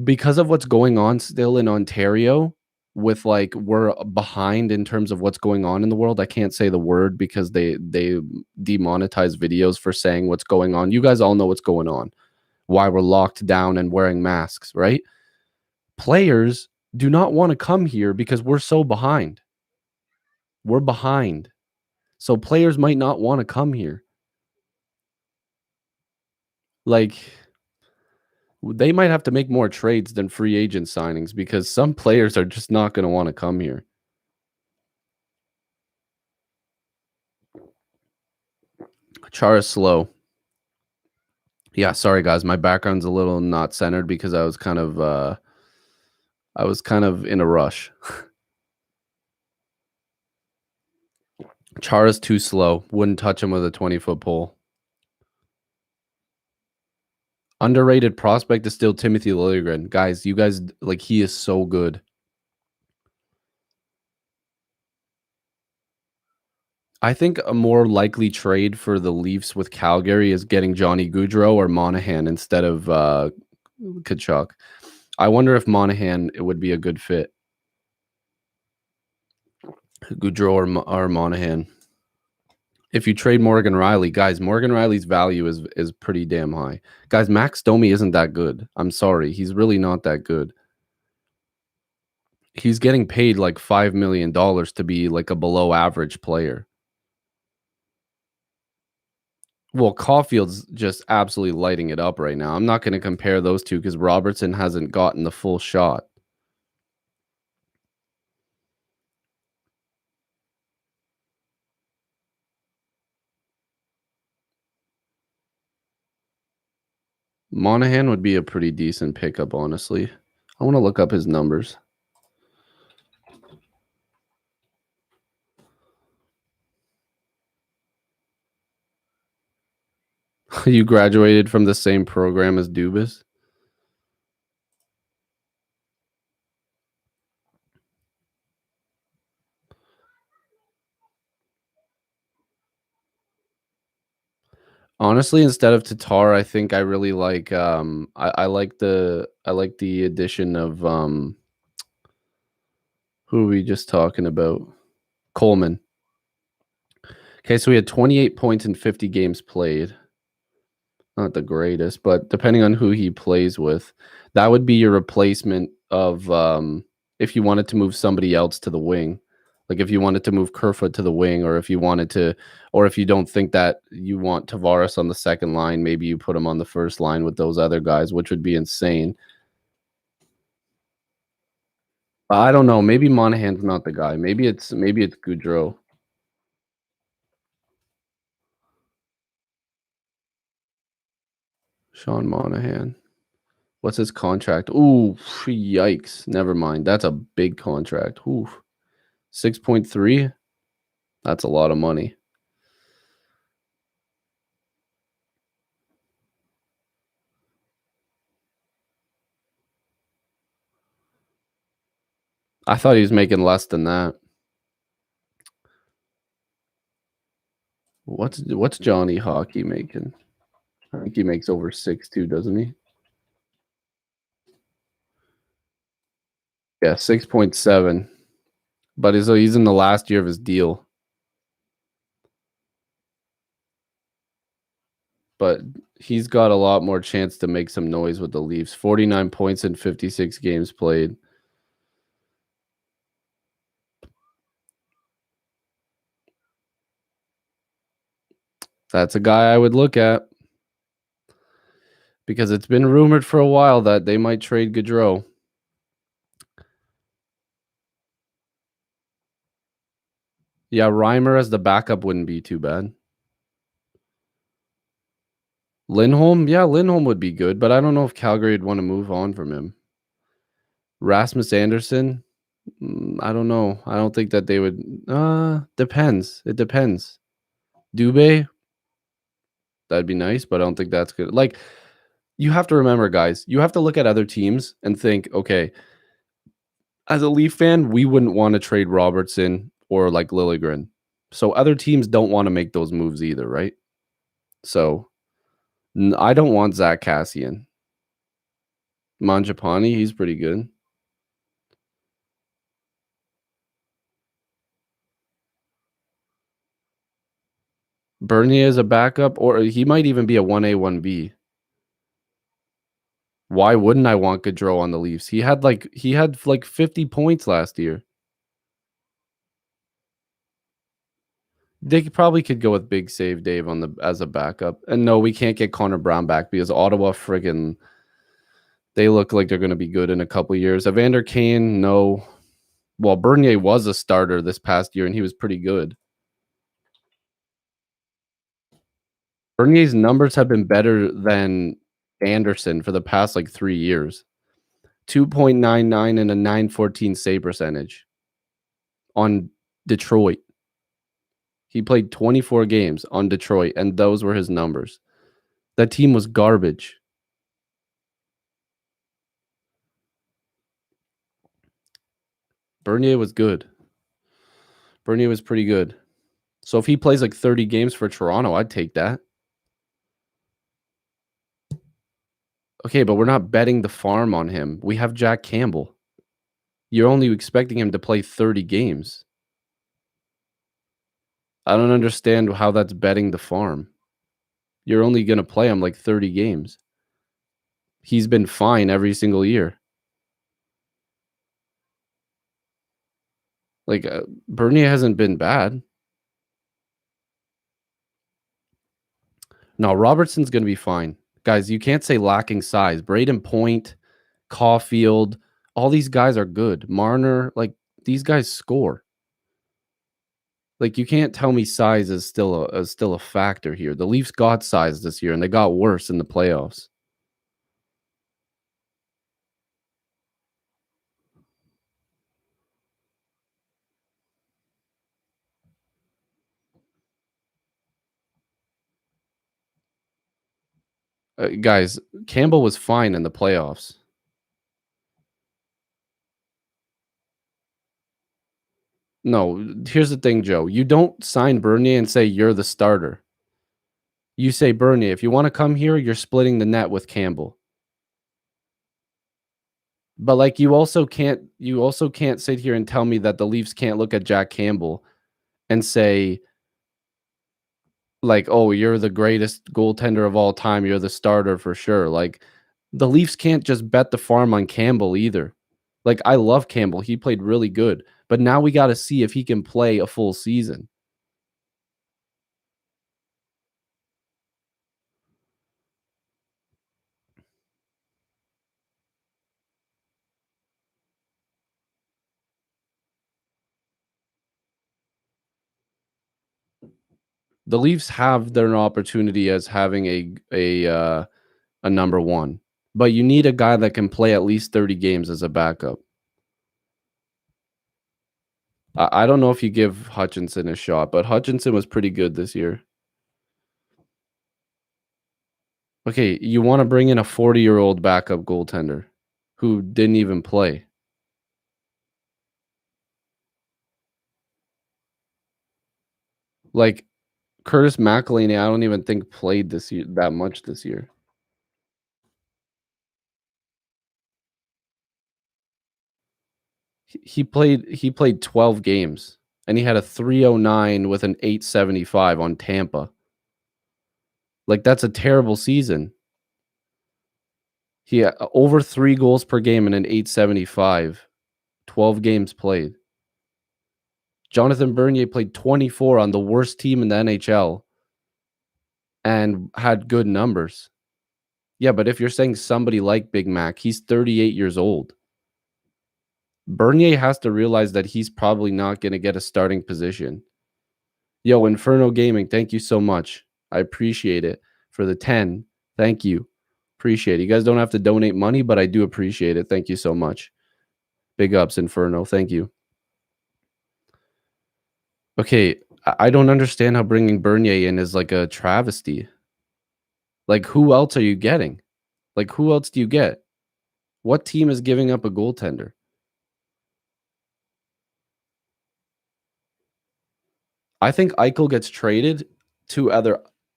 because of what's going on still in Ontario with like we're behind in terms of what's going on in the world. I can't say the word because they demonetize videos for saying what's going on. You guys all know what's going on. Why we're locked down and wearing masks, right? Players do not want to come here because we're so behind. We're behind. So players might not want to come here. Like they might have to make more trades than free agent signings because some players are just not going to want to come here. Chara's slow. Yeah, sorry guys, my background's a little not centered because I was kind of in a rush. Chara's too slow. Wouldn't touch him with a 20-foot pole. Underrated prospect is still Timothy Liljegren. Guys, you guys like he is so good. I think a more likely trade for the Leafs with Calgary is getting Johnny Gaudreau or Monahan instead of Tkachuk. I wonder if Monahan it would be a good fit. Gaudreau or Monahan. If you trade Morgan Riley, guys, Morgan Riley's value is pretty damn high. Guys, Max Domi isn't that good. I'm sorry. He's really not that good. He's getting paid like $5 million to be like a below average player. Well, Caulfield's just absolutely lighting it up right now. I'm not going to compare those two because Robertson hasn't gotten the full shot. Monahan would be a pretty decent pickup, honestly. I want to look up his numbers. You graduated from the same program as Dubas? Honestly, instead of Tatar, I think I really like I like the addition of who are we just talking about? Coleman. Okay, so we had 28 points in 50 games played. Not the greatest, but depending on who he plays with, that would be your replacement of if you wanted to move somebody else to the wing. Like if you wanted to move Kerfoot to the wing, or if you wanted to, or if you don't think that you want Tavares on the second line, maybe you put him on the first line with those other guys, which would be insane. I don't know. Maybe Monahan's not the guy. Maybe it's Goudreau. Sean Monahan. What's his contract? Ooh, yikes. Never mind. That's a big contract. Ooh. 6.3. That's a lot of money. I thought he was making less than that. What's Johnny Hockey making? I think he makes over 6 too, doesn't he? Yeah, 6.7. but he's in the last year of his deal. But he's got a lot more chance to make some noise with the Leafs. 49 points in 56 games played. That's a guy I would look at because it's been rumored for a while that they might trade Gaudreau. Yeah, Reimer as the backup wouldn't be too bad. Lindholm, yeah, Lindholm would be good, but I don't know if Calgary would want to move on from him. Rasmus Anderson, I don't know. I don't think that they would. Depends. It depends. Dubé, that'd be nice, but I don't think that's good. Like, you have to remember, guys, you have to look at other teams and think, okay, as a Leaf fan, we wouldn't want to trade Robertson or like Liljegren. So other teams don't want to make those moves either, right? So I don't want Zach Cassian. Mangiapane, he's pretty good. Bernier is a backup, or he might even be a 1A, 1B. Why wouldn't I want Gaudreau on the Leafs? He had like 50 points last year. They probably could go with Big Save Dave on the as a backup. And no, we can't get Connor Brown back because Ottawa friggin' they look like they're going to be good in a couple years. Evander Kane, no. Well, Bernier was a starter this past year and he was pretty good. Bernier's numbers have been better than Anderson for the past like 3 years. 2.99 and a 914 save percentage on Detroit. He played 24 games on Detroit, and those were his numbers. That team was garbage. Bernier was good. Bernier was pretty good. So if he plays like 30 games for Toronto, I'd take that. Okay, but we're not betting the farm on him. We have Jack Campbell. You're only expecting him to play 30 games. I don't understand how that's betting the farm. You're only going to play him like 30 games. He's been fine every single year. Like, Bernier hasn't been bad. No, Robertson's going to be fine. Guys, you can't say lacking size. Braden Point, Caulfield, all these guys are good. Marner, like, these guys score. Like, you can't tell me size is still a factor here. The Leafs got size this year, and they got worse in the playoffs. Guys, Campbell was fine in the playoffs. No, here's the thing, Joe. You don't sign Bernier and say you're the starter. You say, Bernier, if you want to come here, you're splitting the net with Campbell. But like you also can't sit here and tell me that the Leafs can't look at Jack Campbell and say, like, oh, you're the greatest goaltender of all time. You're the starter for sure. Like, the Leafs can't just bet the farm on Campbell either. Like, I love Campbell. He played really good. But now we got to see if he can play a full season. The Leafs have their opportunity as having a number one, but you need a guy that can play at least 30 games as a backup. I don't know if you give Hutchinson a shot, but Hutchinson was pretty good this year. Okay, you want to bring in a 40-year-old backup goaltender who didn't even play. Like Curtis McElhinney, I don't even think played this year that much this year. He played 12 games, and he had a 309 with an 875 on Tampa. Like, that's a terrible season. He had over 3 goals per game and an 875, 12 games played. Jonathan Bernier played 24 on the worst team in the NHL and had good numbers. Yeah, but if you're saying somebody like Big Mac, he's 38 years old. Bernier has to realize that he's probably not gonna get a starting position. Yo, Inferno Gaming, thank you so much. I appreciate it for the 10. Thank you. Appreciate it. You guys don't have to donate money, but I do appreciate it. Thank you so much. Big ups, Inferno. Thank you. Okay, I don't understand how bringing Bernier in is like a travesty. Like, who else are you getting? Like, who else do you get? What team is giving up a goaltender? I think Eichel gets traded to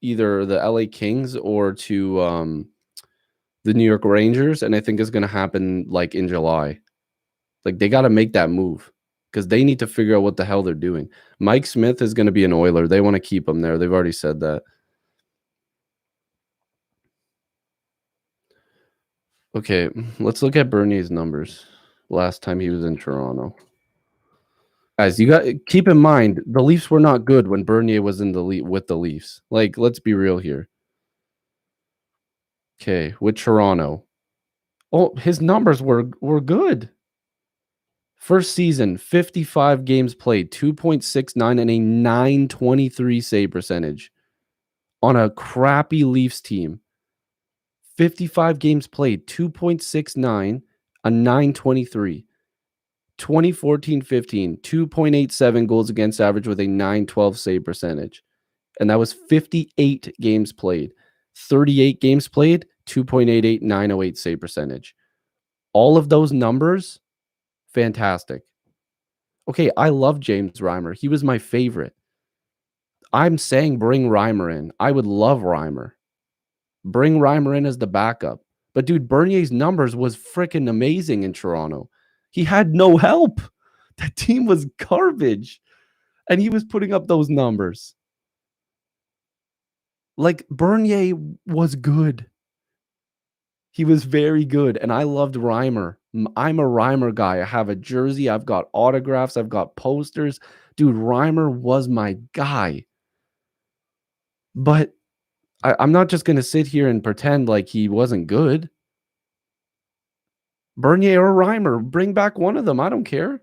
either the LA Kings or to the New York Rangers, and I think it's gonna happen like in July. Like, they gotta make that move because they need to figure out what the hell they're doing. Mike Smith is gonna be an Oiler. They want to keep him there. They've already said that. Okay, let's look at Bernier's numbers last time he was in Toronto. Guys, you got keep in mind the Leafs were not good when Bernier was in the with the Leafs. Like, let's be real here. Okay, with Toronto. Oh, his numbers were good. First season, 55 games played, 2.69 and a 923 save percentage on a crappy Leafs team. 55 games played, 2.69, a 923. 2014-15, 2.87 goals against average with a 912 save percentage. And that was 58 games played. 38 games played, 2.88, 908 save percentage. All of those numbers, fantastic. Okay, I love James Reimer. He was my favorite. I'm saying bring Reimer in. I would love Reimer. Bring Reimer in as the backup. But dude, Bernier's numbers was freaking amazing in Toronto. He had no help. That team was garbage. And he was putting up those numbers. Like, Bernier was good. He was very good. And I loved Reimer. I'm a Reimer guy. I have a jersey. I've got autographs. I've got posters. Dude, Reimer was my guy. But I'm not just going to sit here and pretend like he wasn't good. Bernier or Reimer, bring back one of them. I don't care.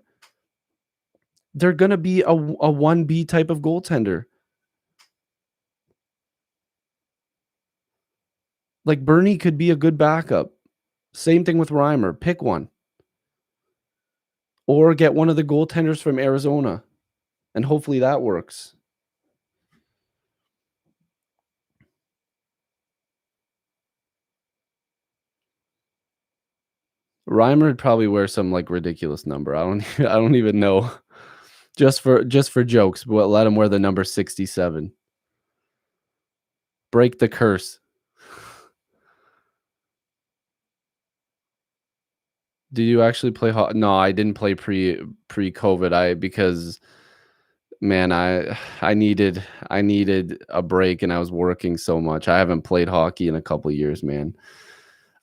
They're going to be a 1B type of goaltender. Like, Bernie could be a good backup. Same thing with Reimer. Pick one. Or get one of the goaltenders from Arizona. And hopefully that works. Reimer would probably wear some like ridiculous number. I don't even know. Just for jokes, but let him wear the number 67. Break the curse. Do you actually play No, I didn't play pre-COVID. Because man, I needed a break and I was working so much. I haven't played hockey in a couple of years, man.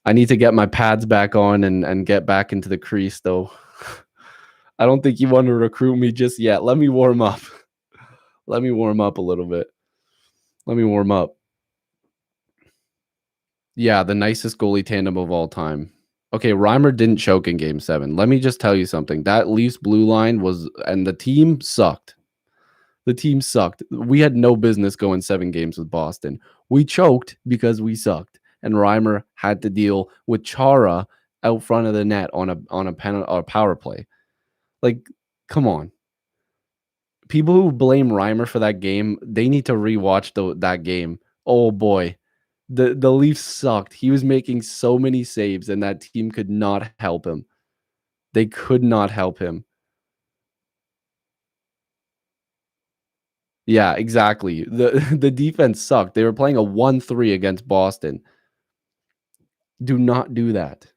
I need to get my pads back on and get back into the crease though. I don't think you want to recruit me just yet. Let me warm up. Let me warm up a little bit. Let me warm up. Yeah, the nicest goalie tandem of all time. Okay, Reimer didn't choke in game 7. Let me just tell you something. That Leafs blue line and the team sucked. The team sucked. We had no business going 7 games with Boston. We choked because we sucked. And Reimer had to deal with Chara out front of the net on a power play. Like, come on. People who blame Reimer for that game, they need to rewatch that game. Oh boy. The Leafs sucked. He was making so many saves, and that team could not help him. They could not help him. Yeah, exactly. The defense sucked. They were playing a 1-3 against Boston. Do not do that.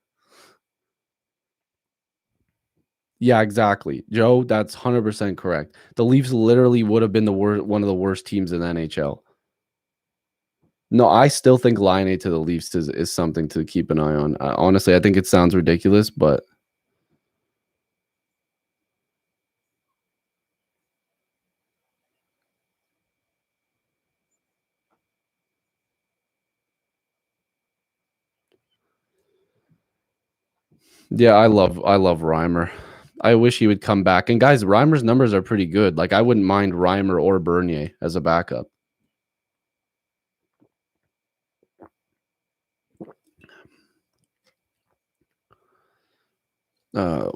Yeah, exactly. Joe, that's 100% correct. The Leafs literally would have been one of the worst teams in the NHL. No, I still think Line to the Leafs is something to keep an eye on. Honestly, I think it sounds ridiculous, but yeah, I love Reimer. I wish he would come back. And guys, Reimer's numbers are pretty good. Like I wouldn't mind Reimer or Bernier as a backup. Uh,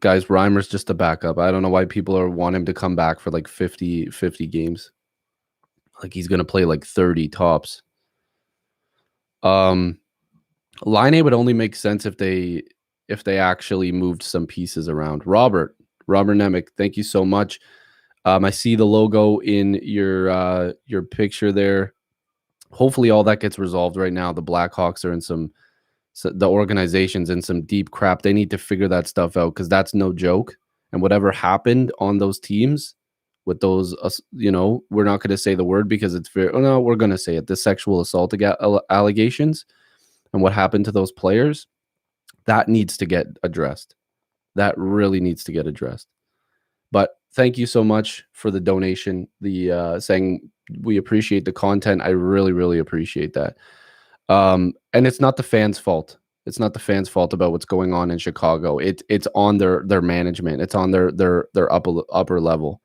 guys, Reimer's just a backup. I don't know why people want him to come back for like 50 games. Like he's gonna play like 30 tops. Um, Line would only make sense if they actually moved some pieces around. Robert Nemec, thank you so much. I see the logo in your picture there. Hopefully, all that gets resolved right now. The Blackhawks are in the organization's in some deep crap. They need to figure that stuff out because that's no joke. And whatever happened on those teams with those, we're not going to say the word because it's very. Oh no, we're going to say it. The sexual assault allegations and what happened to those players, that needs to get addressed. That really needs to get addressed. But thank you so much for the donation. The saying we appreciate the content. I really, really appreciate that. And it's not the fans' fault. It's not the fans' fault about what's going on in Chicago. It's on their management. It's on their upper level.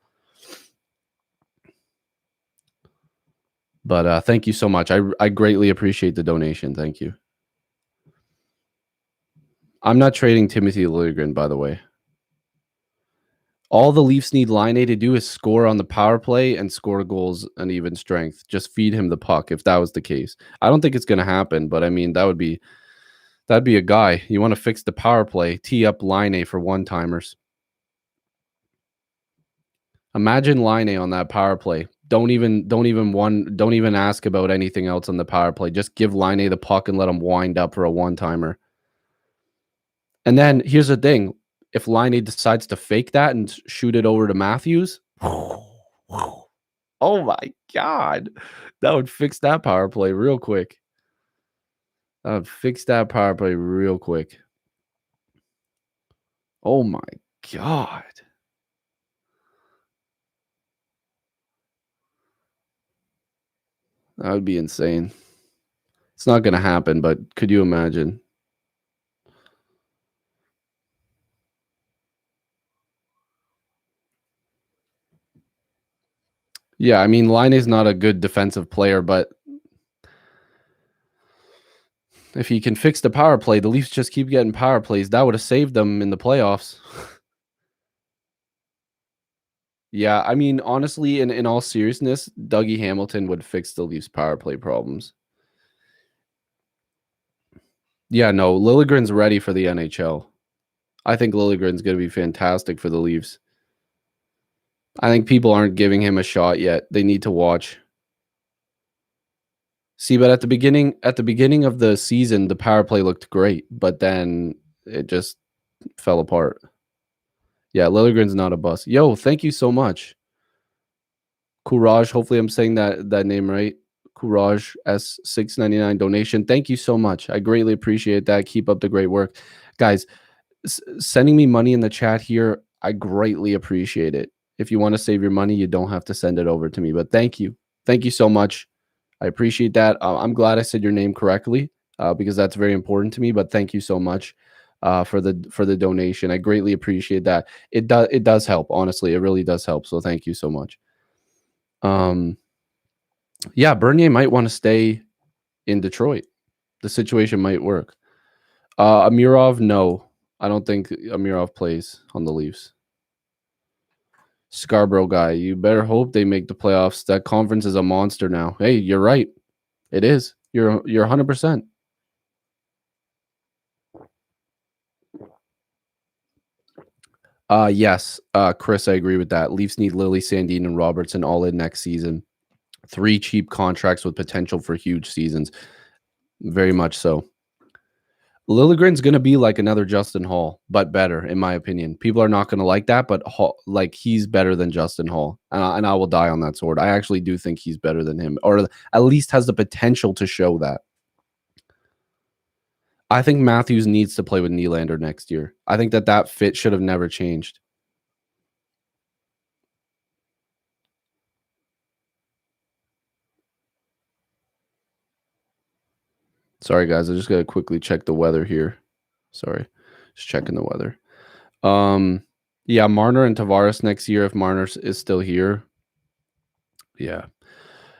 But thank you so much. I greatly appreciate the donation. Thank you. I'm not trading Timothy Liljegren, by the way. All the Leafs need Line A to do is score on the power play and score goals on even strength. Just feed him the puck if that was the case. I don't think it's going to happen, but I mean that'd be a guy. You want to fix the power play, tee up Line A for one-timers. Imagine Line A on that power play. Don't even ask about anything else on the power play. Just give Line A the puck and let him wind up for a one-timer. And then here's the thing. If Line A decides to fake that and shoot it over to Matthews, oh my God. That would fix that power play real quick. That would fix that power play real quick. Oh my God. That would be insane. It's not going to happen, but could you imagine? Yeah, I mean, Line is not a good defensive player, but if he can fix the power play, the Leafs just keep getting power plays. That would have saved them in the playoffs. Yeah, I mean, honestly, in all seriousness, Dougie Hamilton would fix the Leafs' power play problems. Yeah, no, Liljegren's ready for the NHL. I think Liljegren's going to be fantastic for the Leafs. I think people aren't giving him a shot yet. They need to watch. See, but at the beginning of the season, the power play looked great, but then it just fell apart. Yeah, Liljegren's not a bust. Yo, thank you so much. Courage, hopefully I'm saying that name right. Courage S699 donation. Thank you so much. I greatly appreciate that. Keep up the great work. Guys, sending me money in the chat here, I greatly appreciate it. If you want to save your money, you don't have to send it over to me, but thank you. Thank you so much. I appreciate that. I'm glad I said your name correctly because that's very important to me, but thank you so much for the donation. I greatly appreciate that. It does help, honestly. It really does help. So thank you so much. Yeah, Bernier might want to stay in Detroit. The situation might work. Amirov, no. I don't think Amirov plays on the Leafs. Scarborough guy, you better hope they make the playoffs. That conference is a monster now. Hey, you're right. It is. You're 100%. Yes, Chris, I agree with that. Leafs need Lily, Sandine, and Robertson all in next season. 3 cheap contracts with potential for huge seasons. Very much so. Liljegren's gonna be like another Justin Hall, but better, in my opinion. People are not gonna like that, but Hall, like he's better than Justin Hall, and I will die on that sword. I actually do think he's better than him, or at least has the potential to show that. I think Matthews needs to play with Nylander next year. I think that fit should have never changed. Sorry, guys. I just gotta quickly check the weather here. Sorry, just checking the weather. Yeah, Marner and Tavares next year if Marner is still here. Yeah,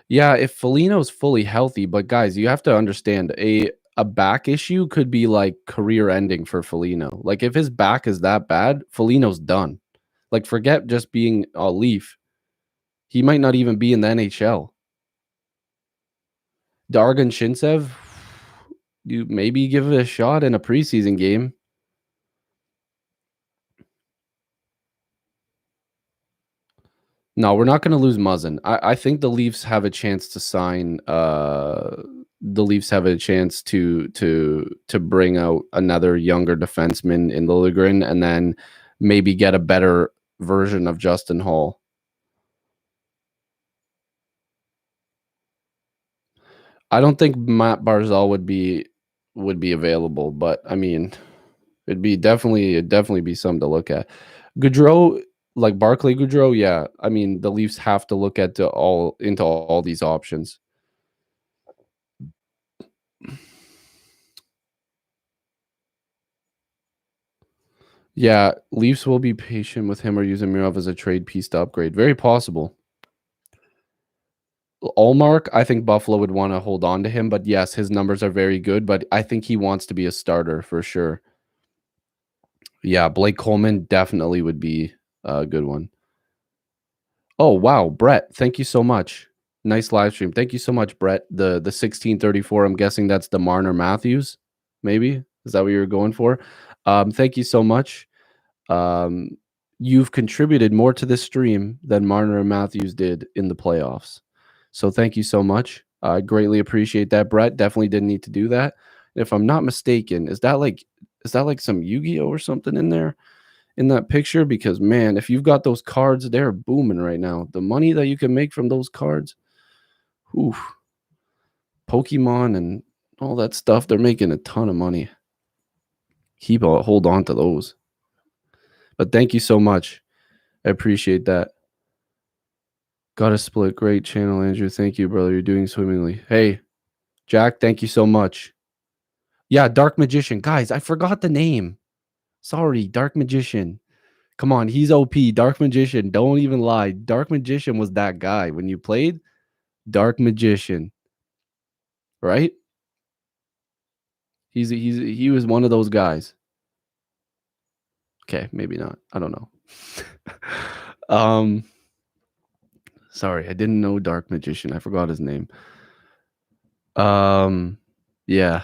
yeah. If Foligno's fully healthy, but guys, you have to understand a back issue could be like career ending for Foligno. Like if his back is that bad, Foligno's done. Like forget just being a Leaf. He might not even be in the NHL. Dargan Shintsev, you maybe give it a shot in a preseason game. No, we're not going to lose Muzzin. I think the Leafs have a chance to sign. The Leafs have a chance to bring out another younger defenseman in Liljegren, and then maybe get a better version of Justin Hall. I don't think Matt Barzal would be available, but I mean, it'd definitely be something to look at. Goudreau, like Barclay Goudreau, yeah. I mean, the Leafs have to look at into all these options. Yeah, Leafs will be patient with him or use Amirov as a trade piece to upgrade. Very possible. Allmark, I think Buffalo would want to hold on to him, but yes, his numbers are very good, but I think he wants to be a starter for sure. Yeah, Blake Coleman definitely would be a good one. Oh, wow, Brett, thank you so much. Nice live stream. Thank you so much, Brett. The 1634, I'm guessing that's the Marner Matthews, maybe? Is that what you were going for? Thank you so much. You've contributed more to this stream than Marner and Matthews did in the playoffs. So thank you so much. I greatly appreciate that, Brett. Definitely didn't need to do that. If I'm not mistaken, is that like some Yu-Gi-Oh or something in there in that picture? Because man, if you've got those cards, they're booming right now. The money that you can make from those cards, oof. Pokemon and all that stuff, they're making a ton of money. Hold on to those. But thank you so much. I appreciate that. Got a split. Great channel, Andrew. Thank you, brother. You're doing swimmingly. Hey, Jack, thank you so much. Yeah, Dark Magician. Guys, I forgot the name. Sorry, Dark Magician. Come on, he's OP. Dark Magician. Don't even lie. Dark Magician was that guy when you played. Dark Magician. Right? He was one of those guys. Okay, maybe not. I don't know. Sorry, I didn't know Dark Magician. I forgot his name. Yeah.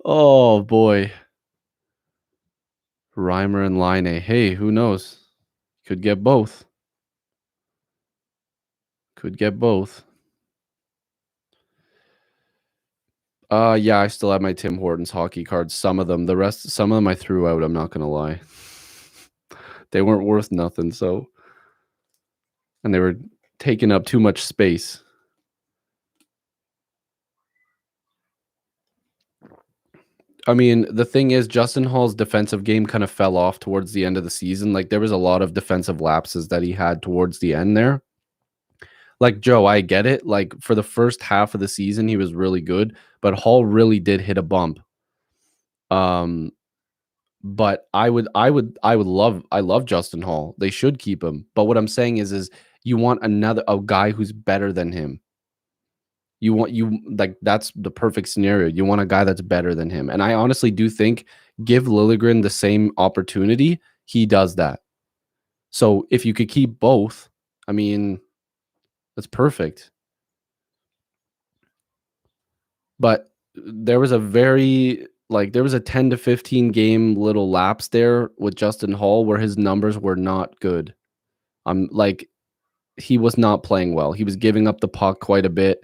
Oh boy. Reimer and Line. Hey, who knows? Could get both. Could get both. Yeah, I still have my Tim Hortons hockey cards. Some of them. Some of them I threw out, I'm not gonna lie. They weren't worth nothing, so. And they were taking up too much space. I mean, the thing is, Justin Hall's defensive game kind of fell off towards the end of the season. Like, there was a lot of defensive lapses that he had towards the end there. Like, Joe, I get it. Like, for the first half of the season, he was really good, but Hall really did hit a bump. But I love Justin Hall. They should keep him. But what I'm saying is you want a guy who's better than him. That's the perfect scenario. You want a guy that's better than him. And I honestly do think give Liljegren the same opportunity, he does that. So if you could keep both, I mean, that's perfect. But there was a 10 to 15 game little lapse there with Justin Hall where his numbers were not good. He was not playing well. He was giving up the puck quite a bit.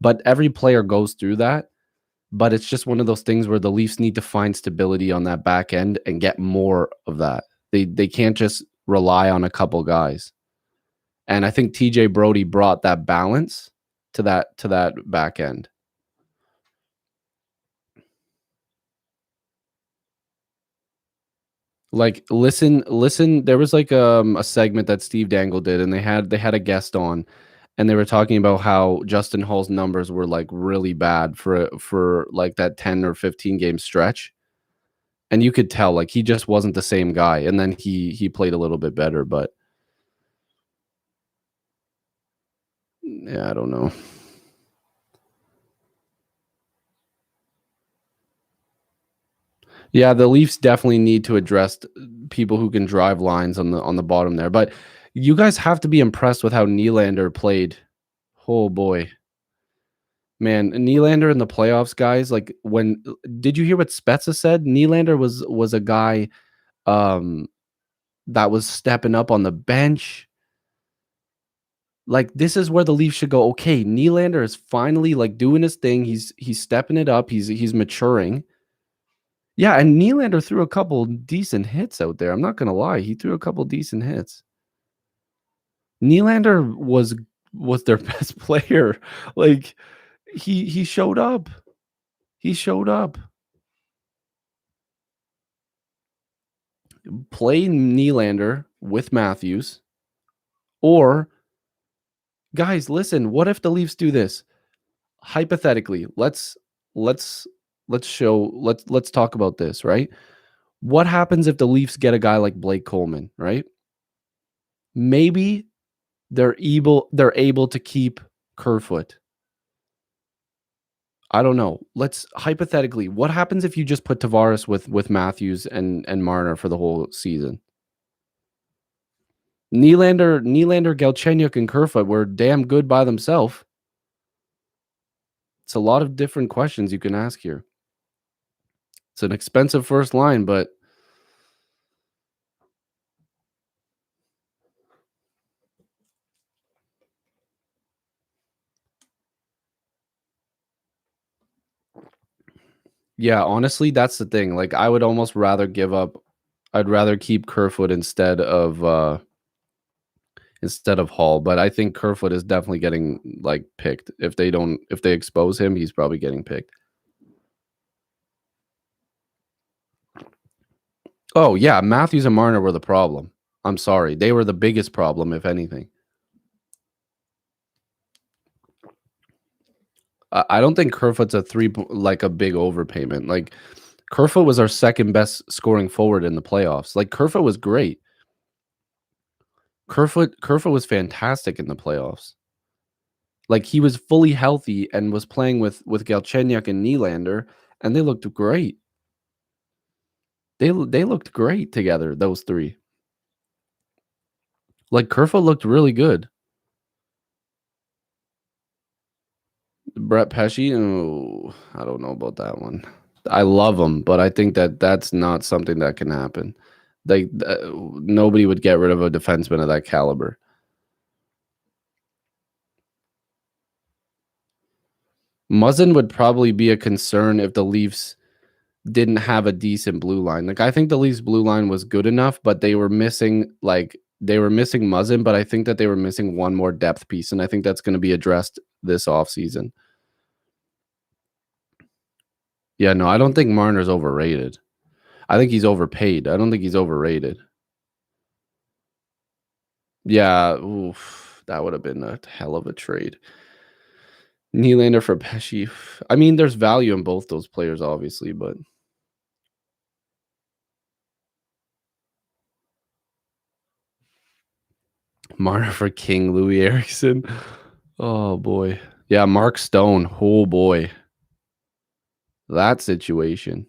But every player goes through that. but it's just one of those things where the Leafs need to find stability on that back end and get more of that. They can't just rely on a couple guys. And I think TJ Brody brought that balance to that back end. Like, listen, there was like a segment that Steve Dangle did, and they had a guest on, and they were talking about how Justin Hall's numbers were like really bad for like that 10 or 15 game stretch. And you could tell like he just wasn't the same guy. And then he played a little bit better, but yeah, I don't know. Yeah, the Leafs definitely need to address people who can drive lines on the bottom there. But you guys have to be impressed with how Nylander played. Oh boy. Man, Nylander in the playoffs, guys, like when did you hear what Spezza said? Nylander was a guy um that was stepping up on the bench. Like this is where the Leafs should go. Okay, Nylander is finally like doing his thing. He's stepping it up. He's maturing. Yeah, and Nylander threw a couple decent hits out there. I'm not gonna lie, he threw a couple decent hits. Nylander was their best player. Like he showed up. He showed up. Play Nylander with Matthews, or guys, listen. What if the Leafs do this? Hypothetically, let's let's talk about this. Right? What happens if the Leafs get a guy like Blake Coleman? Right? Maybe they're able to keep Kerfoot. I don't know. Let's hypothetically, what happens if you just put Tavares with Matthews and Marner for the whole season? Nylander, Galchenyuk, and Kerfoot were damn good by themselves. It's a lot of different questions you can ask here. It's an expensive first line, but yeah, honestly, that's the thing. Like, I would almost rather give up. I'd rather keep Kerfoot instead of Hall, but I think Kerfoot is definitely getting like picked. If they expose him, he's probably getting picked. Oh yeah, Matthews and Marner were the problem. I'm sorry, they were the biggest problem, if anything. I don't think Kerfoot's like a big overpayment. Like Kerfoot was our second best scoring forward in the playoffs. Like Kerfoot was great. Kerfoot was fantastic in the playoffs. Like he was fully healthy and was playing with Galchenyuk and Nylander, and they looked great. They looked great together. Those three. Like Kerfoot looked really good. Brett Pesci, oh, I don't know about that one. I love him, but I think that that's not something that can happen. Like nobody would get rid of a defenseman of that caliber. Muzzin would probably be a concern if the Leafs didn't have a decent blue line. Like I think the Leafs blue line was good enough, but they were missing Muzzin, but I think that they were missing one more depth piece, and I think that's going to be addressed this offseason. Yeah, no, I don't think Marner's overrated. I think he's overpaid. I don't think he's overrated. Yeah, oof, that would have been a hell of a trade. Nylander for Pesci. I mean, there's value in both those players, obviously, but Marner for King, Louis Erickson. Oh boy. Yeah, Mark Stone. Oh boy. That situation.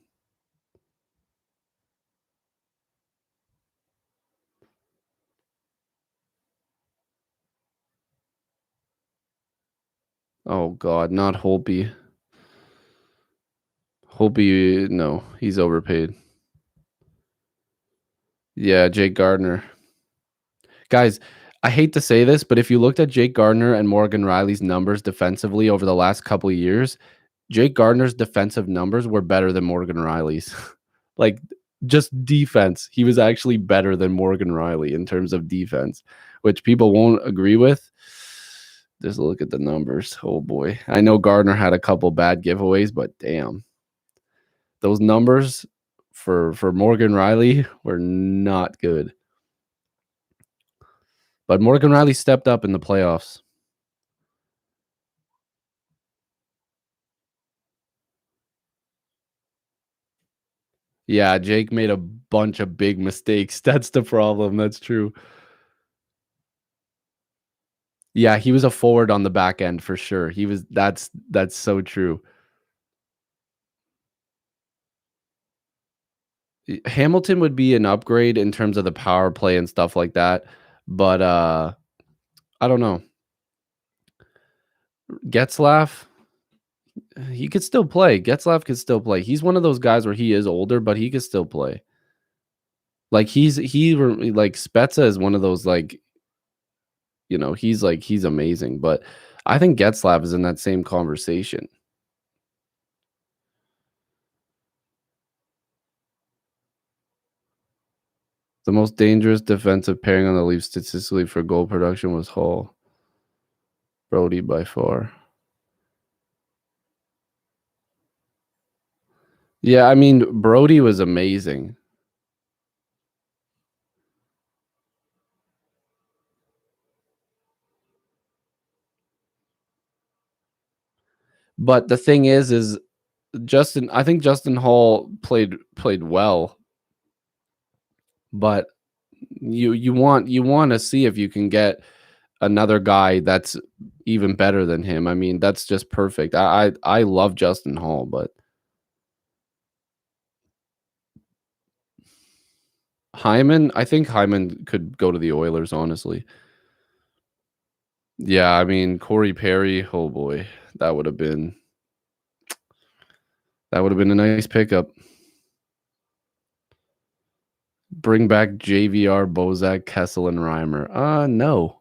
Oh god, not Holtby. Holtby, no, he's overpaid. Yeah, Jake Gardner. Guys, I hate to say this, but if you looked at Jake Gardner and Morgan Riley's numbers defensively over the last couple of years, Jake Gardner's defensive numbers were better than Morgan Riley's. Like, just defense, he was actually better than Morgan Riley in terms of defense, which people won't agree with. Just look at the numbers. Oh boy. I know Gardner had a couple bad giveaways, but damn. Those numbers for Morgan Riley were not good. But Morgan Riley stepped up in the playoffs. Yeah, Jake made a bunch of big mistakes. That's the problem. That's true. Yeah, he was a forward on the back end for sure. He was that's so true. Hamilton would be an upgrade in terms of the power play and stuff like that, but I don't know. Getzlaff, he could still play. Getzlaff could still play. He's one of those guys where he is older, but he could still play. Like like Spezza is one of those like, he's amazing, but I think Getzlaff is in that same conversation. The most dangerous defensive pairing on the Leafs statistically for goal production was Hall. Brody by far. Yeah, I mean, Brody was amazing. But the thing is I think Justin Hall played well, but you want to see if you can get another guy that's even better than him. I mean, that's just perfect. I love Justin Hall, but I think Hyman could go to the Oilers, honestly. Yeah, I mean, Corey Perry, oh boy, that would have been a nice pickup. Bring back JVR, Bozak, Kessel, and Reimer. No.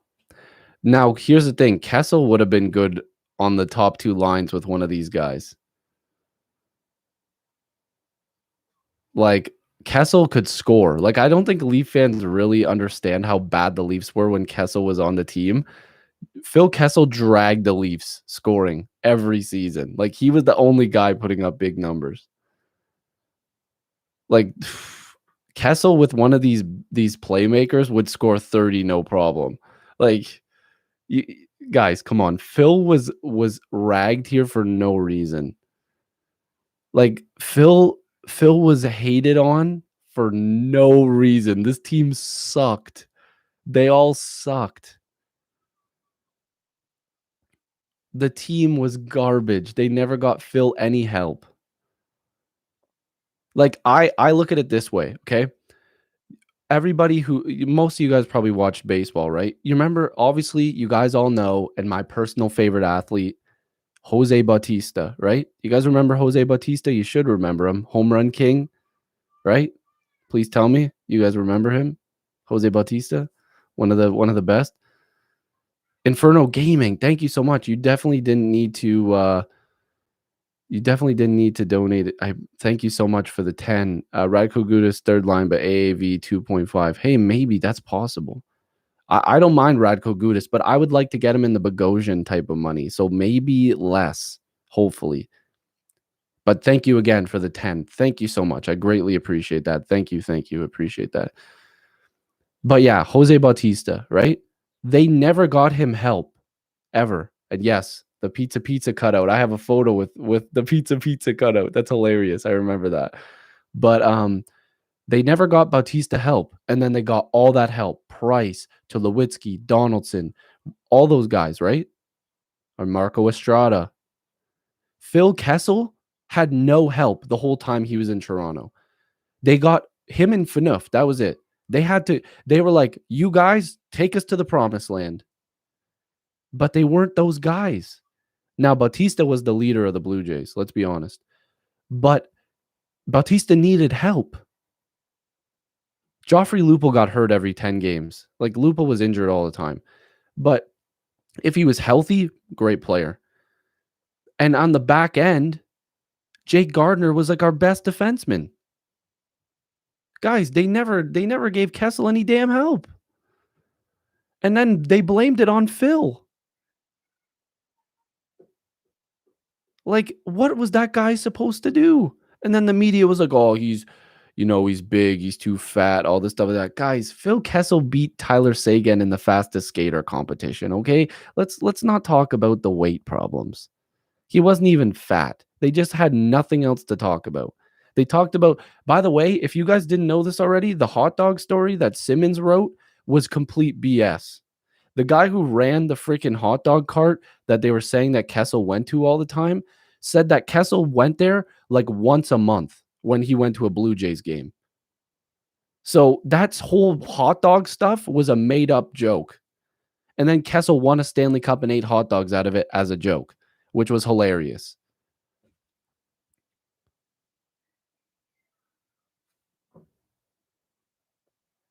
Now, here's the thing. Kessel would have been good on the top two lines with one of these guys. Like, Kessel could score. Like, I don't think Leaf fans really understand how bad the Leafs were when Kessel was on the team. Phil Kessel dragged the Leafs scoring every season. Like, he was the only guy putting up big numbers. Like, Kessel with one of these playmakers would score 30 no problem. Like, you, guys, come on. Phil was ragged here for no reason. Like, Phil was hated on for no reason. This team sucked. They all sucked. The team was garbage. They never got Phil any help. Like, I look at it this way, okay? Most of you guys probably watched baseball, right? You remember, obviously, you guys all know, and my personal favorite athlete, Jose Bautista, right? You guys remember Jose Bautista? You should remember him. Home run king, right? Please tell me you guys remember him. Jose Bautista, one of the best. Inferno Gaming, thank you so much. You definitely didn't need to donate it. I thank you so much for the 10. Radko Gudas third line, but AAV 2.5. Hey, maybe that's possible. I don't mind Radko Gudas, but I would like to get him in the Bogosian type of money. So maybe less, hopefully. But thank you again for the 10. Thank you so much. I greatly appreciate that. Thank you. Appreciate that. But yeah, Jose Bautista, right? They never got him help ever. And yes, the pizza cutout. I have a photo with the pizza cutout. That's hilarious. I remember that. But they never got Bautista help. And then they got all that help. Price, Tulowitzki, Donaldson, all those guys, right? Or Marco Estrada. Phil Kessel had no help the whole time he was in Toronto. They got him and Phaneuf. That was it. They were like, you guys take us to the promised land. But they weren't those guys. Now, Bautista was the leader of the Blue Jays, let's be honest. But Bautista needed help. Joffrey Lupul got hurt every 10 games. Like, Lupul was injured all the time. But if he was healthy, great player. And on the back end, Jake Gardner was like our best defenseman. Guys, they never gave Kessel any damn help. And then they blamed it on Phil. Like, what was that guy supposed to do? And then the media was like, "Oh, he's big, he's too fat, all this stuff like that." Guys, Phil Kessel beat Tyler Sagan in the fastest skater competition, okay? Let's not talk about the weight problems. He wasn't even fat. They just had nothing else to talk about. They talked about, by the way, if you guys didn't know this already, the hot dog story that Simmons wrote was complete BS. The guy who ran the freaking hot dog cart that they were saying that Kessel went to all the time said that Kessel went there like once a month when he went to a Blue Jays game. So that whole hot dog stuff was a made up joke. And then Kessel won a Stanley Cup and ate hot dogs out of it as a joke, which was hilarious.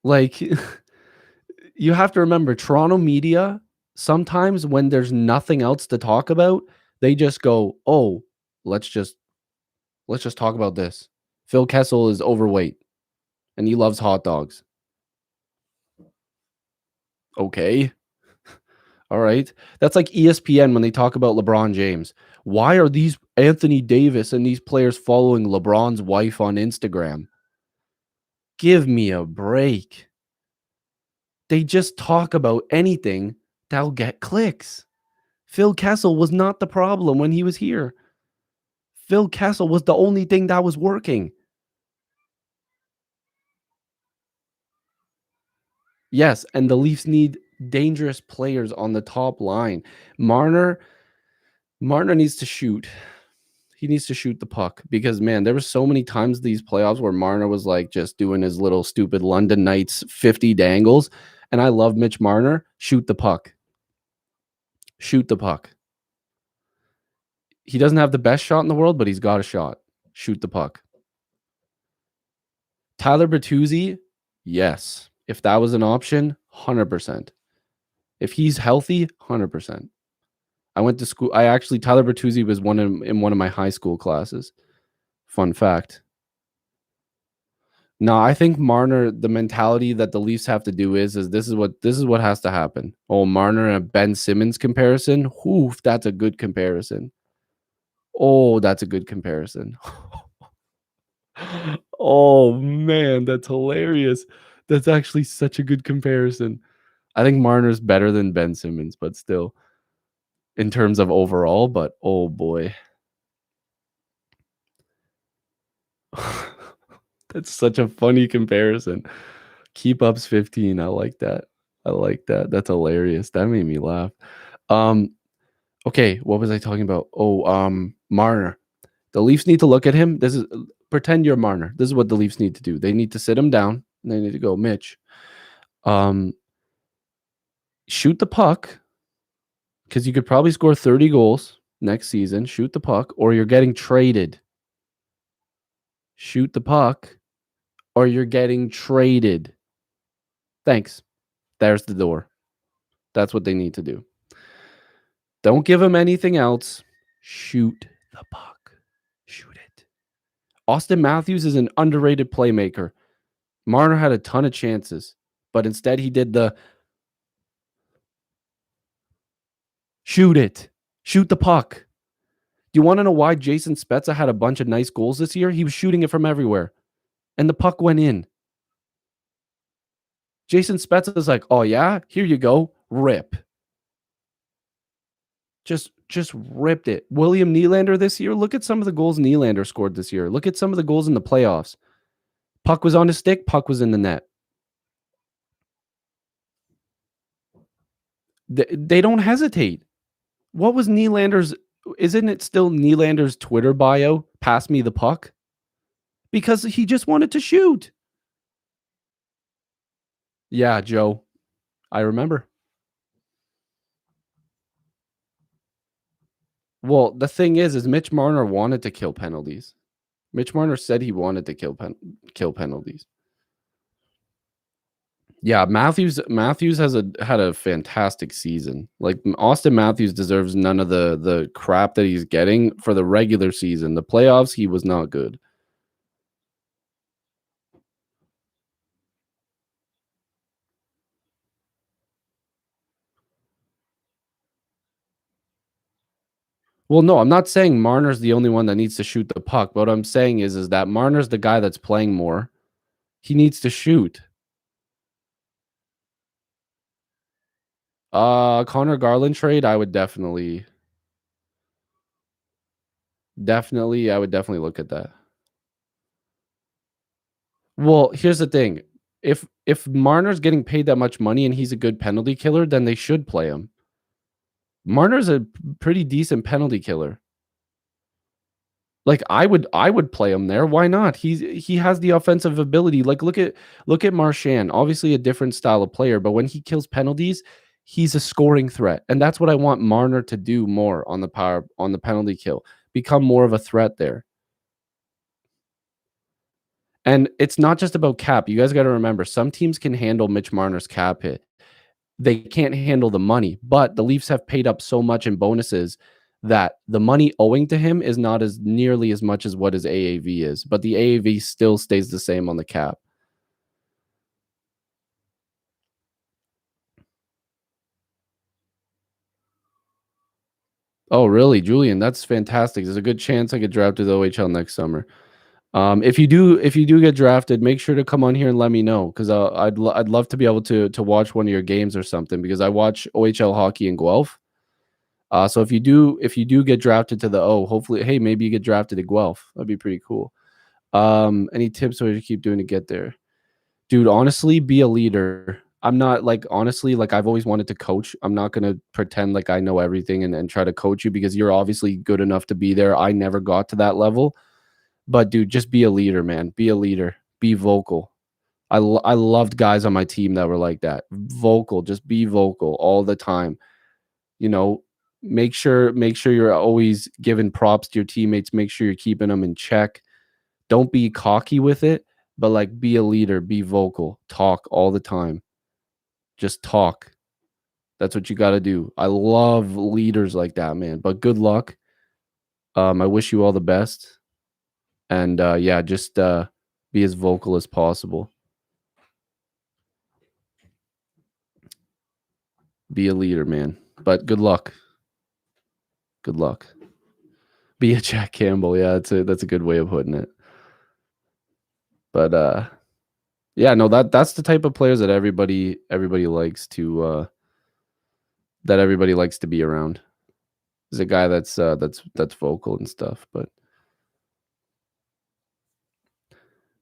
Like, you have to remember, Toronto media, sometimes when there's nothing else to talk about, they just go, "Oh, let's just talk about this. Phil Kessel is overweight and he loves hot dogs." Okay. All right. That's like ESPN when they talk about LeBron James. Why are these Anthony Davis and these players following LeBron's wife on Instagram? Give me a break. They just talk about anything that'll get clicks. Phil Kessel was not the problem when he was here. Phil Kessel was the only thing that was working. Yes, and the Leafs need dangerous players on the top line. Marner Marner needs to shoot. He needs to shoot the puck because man, there were so many times these playoffs where Marner was like just doing his little stupid London Knights 50 dangles. And I love Mitch Marner. Shoot the puck. Shoot the puck. He doesn't have the best shot in the world, but he's got a shot. Shoot the puck. Tyler Bertuzzi, yes. If that was an option, 100%. If he's healthy, 100%. I went to school. Tyler Bertuzzi was in one of my high school classes. Fun fact. No, I think Marner, the mentality that the Leafs have to do is this is what has to happen. Oh, Marner and a Ben Simmons comparison. Oof, that's a good comparison. Oh, that's a good comparison. Oh man, that's hilarious. That's actually such a good comparison. I think Marner's better than Ben Simmons, but still in terms of overall, but oh boy. That's such a funny comparison. Keep ups 15. I like that. I like that. That's hilarious. That made me laugh. Um, okay, what was I talking about? Oh, Marner. The Leafs need to look at him. This is pretend you're Marner. This is what the Leafs need to do. They need to sit him down. And they need to go, Mitch. Shoot the puck because you could probably score 30 goals next season. Shoot the puck, or you're getting traded. Shoot the puck, or you're getting traded. Thanks. There's the door. That's what they need to do. Don't give him anything else. Shoot the puck. Shoot it. Austin Matthews is an underrated playmaker. Marner had a ton of chances, but instead he did the shoot it. Shoot the puck. Do you want to know why Jason Spezza had a bunch of nice goals this year? He was shooting it from everywhere, and the puck went in. Jason Spezza is like, "Oh yeah, here you go, rip." Just ripped it. William Nylander this year. Look at some of the goals Nylander scored this year. Look at some of the goals in the playoffs. Puck was on his stick. Puck was in the net. They don't hesitate. What was Nylander's? Isn't it still Nylander's Twitter bio? Pass me the puck, because he just wanted to shoot. Yeah, Joe, I remember. Well, the thing is Mitch Marner wanted to kill penalties. Mitch Marner said he wanted to kill penalties. Yeah, Matthews has had a fantastic season. Like, Austin Matthews deserves none of the crap that he's getting for the regular season. The playoffs, he was not good. Well, no, I'm not saying Marner's the only one that needs to shoot the puck. What I'm saying is that Marner's the guy that's playing more. He needs to shoot. Connor Garland trade, I would I would definitely look at that. Well, here's the thing. If Marner's getting paid that much money and he's a good penalty killer, then they should play him. Marner's a pretty decent penalty killer. Like, I would play him there. Why not? He has the offensive ability. Like, look at Marchand. Obviously a different style of player, but when he kills penalties, he's a scoring threat. And that's what I want Marner to do more on the penalty kill. Become more of a threat there. And it's not just about cap. You guys got to remember, some teams can handle Mitch Marner's cap hit. They can't handle the money, but the Leafs have paid up so much in bonuses that the money owing to him is not as nearly as much as what his AAV is, but the AAV still stays the same on the cap. Oh, really, Julian? That's fantastic. There's a good chance I get drafted to the OHL next summer. If you do get drafted, make sure to come on here and let me know because I'd love to be able to watch one of your games or something because I watch OHL hockey in Guelph. So if you do get drafted to the O, hopefully, hey, maybe you get drafted to Guelph. That'd be pretty cool. Any tips what you keep doing to get there? Dude, honestly, be a leader. I'm not like honestly, like I've always wanted to coach. I'm not gonna pretend like I know everything and try to coach you because you're obviously good enough to be there. I never got to that level. But dude, just be a leader, man. Be a leader. Be vocal. I loved guys on my team that were like that. Vocal, just be vocal all the time. You know, make sure you're always giving props to your teammates. Make sure you're keeping them in check. Don't be cocky with it, but like be a leader, be vocal, talk all the time. Just talk. That's what you got to do. I love leaders like that, man. But good luck. I wish you all the best. And yeah, just be as vocal as possible. Be a leader, man. But good luck. Good luck. Be a Jack Campbell. Yeah, that's a good way of putting it. But yeah, no, that's the type of players that everybody likes to be around. Is a guy that's vocal and stuff. But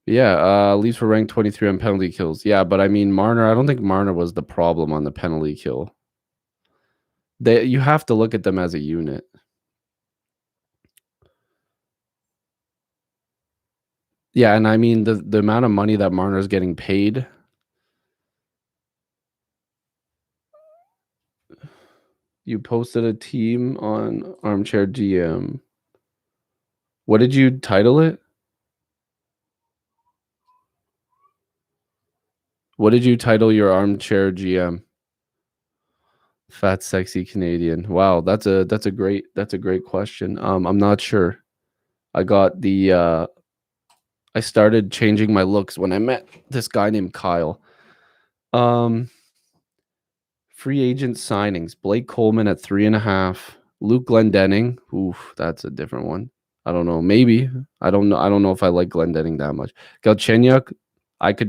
yeah, Leafs were ranked 23 on penalty kills. Yeah, but I mean Marner, I don't think Marner was the problem on the penalty kill. You have to look at them as a unit. Yeah, and I mean the amount of money that Marner's getting paid. You posted a team on Armchair GM. What did you title it? What did you title your Armchair GM? Fat sexy Canadian. Wow, that's a great question. I'm not sure. I got the I started changing my looks when I met this guy named Kyle. Um Free agent signings. Blake Coleman at 3.5. Luke Glendening. Oof, that's a different one. I don't know. Maybe. I don't know. I don't know if I like Glendening that much. Galchenyuk,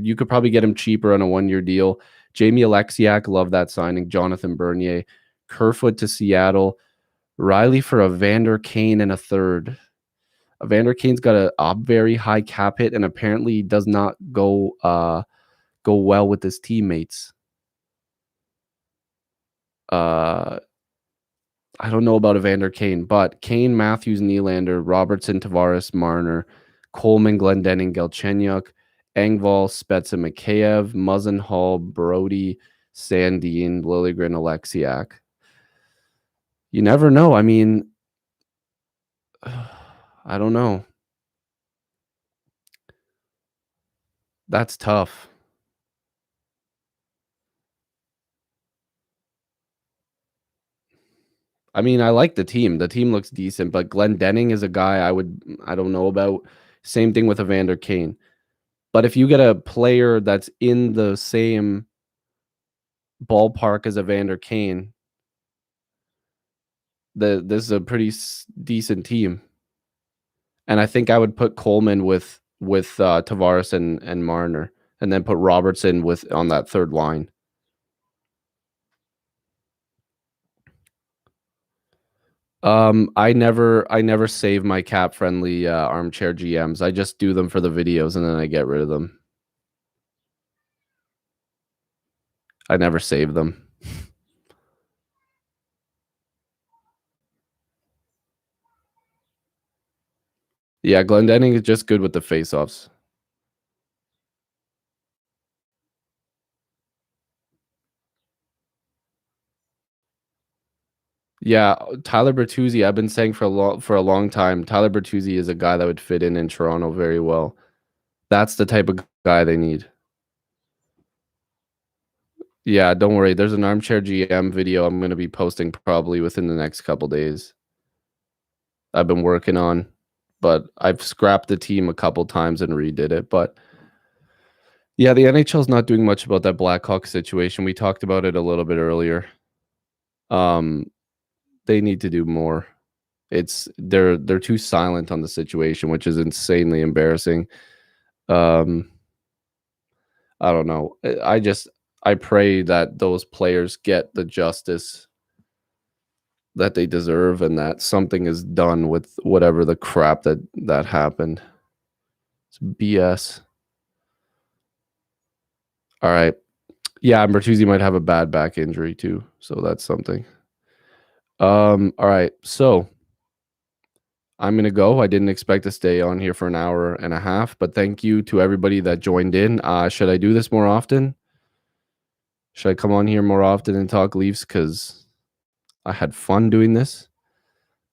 you could probably get him cheaper on a 1-year deal. Jamie Alexiak, love that signing. Jonathan Bernier. Kerfoot to Seattle. Riley for a Vander Kane and a third. Vander Kane's got a very high cap hit and apparently does not go well with his teammates. Uh I don't know about Evander Kane, but Kane, Matthews, Nylander, Robertson, Tavares, Marner, Coleman, Glendening, Galchenyuk, Engvall, Spezza, Mikheyev, Muzzin, Hall, Brody, Sandin, Liljegren, Alexiak. You never know. I mean, I don't know. That's tough. I mean, I like the team. The team looks decent, but Glendening is a guy I don't know about. Same thing with Evander Kane. But if you get a player that's in the same ballpark as Evander Kane, this is a pretty decent team. And I think I would put Coleman with Tavares and Marner, and then put Robertson with on that third line. I never save my cap friendly armchair GMs. I just do them for the videos and then I get rid of them. I never save them. Yeah, Glendening is just good with the faceoffs. Yeah, Tyler Bertuzzi, I've been saying for a long time, Tyler Bertuzzi is a guy that would fit in Toronto very well. That's the type of guy they need. Yeah, don't worry. There's an armchair GM video I'm going to be posting probably within the next couple days. I've been working on, but I've scrapped the team a couple times and redid it. But yeah, the NHL's not doing much about that Blackhawks situation. We talked about it a little bit earlier. Um, they need to do more. They're too silent on the situation, which is insanely embarrassing. Um, I don't know. I pray that those players get the justice that they deserve and that something is done with whatever the crap that happened. It's BS. All right. Yeah, Bertuzzi might have a bad back injury too, so that's something. All right. So I'm gonna go. I didn't expect to stay on here for an hour and a half, but thank you to everybody that joined in. Should I do this more often? Should I come on here more often and talk Leafs? Because I had fun doing this.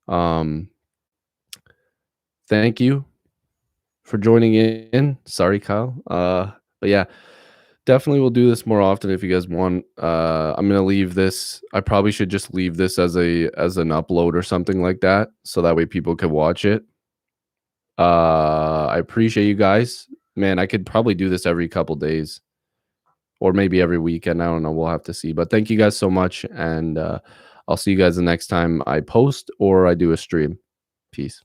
Thank you for joining in. Sorry, Kyle. But yeah, definitely we'll do this more often if you guys want. I'm gonna leave this. I probably should just leave this as an upload or something like that, so that way people can watch it. I appreciate you guys. Man, I could probably do this every couple days, or maybe every weekend. I don't know. We'll have to see. But thank you guys so much, and I'll see you guys the next time I post or I do a stream. Peace.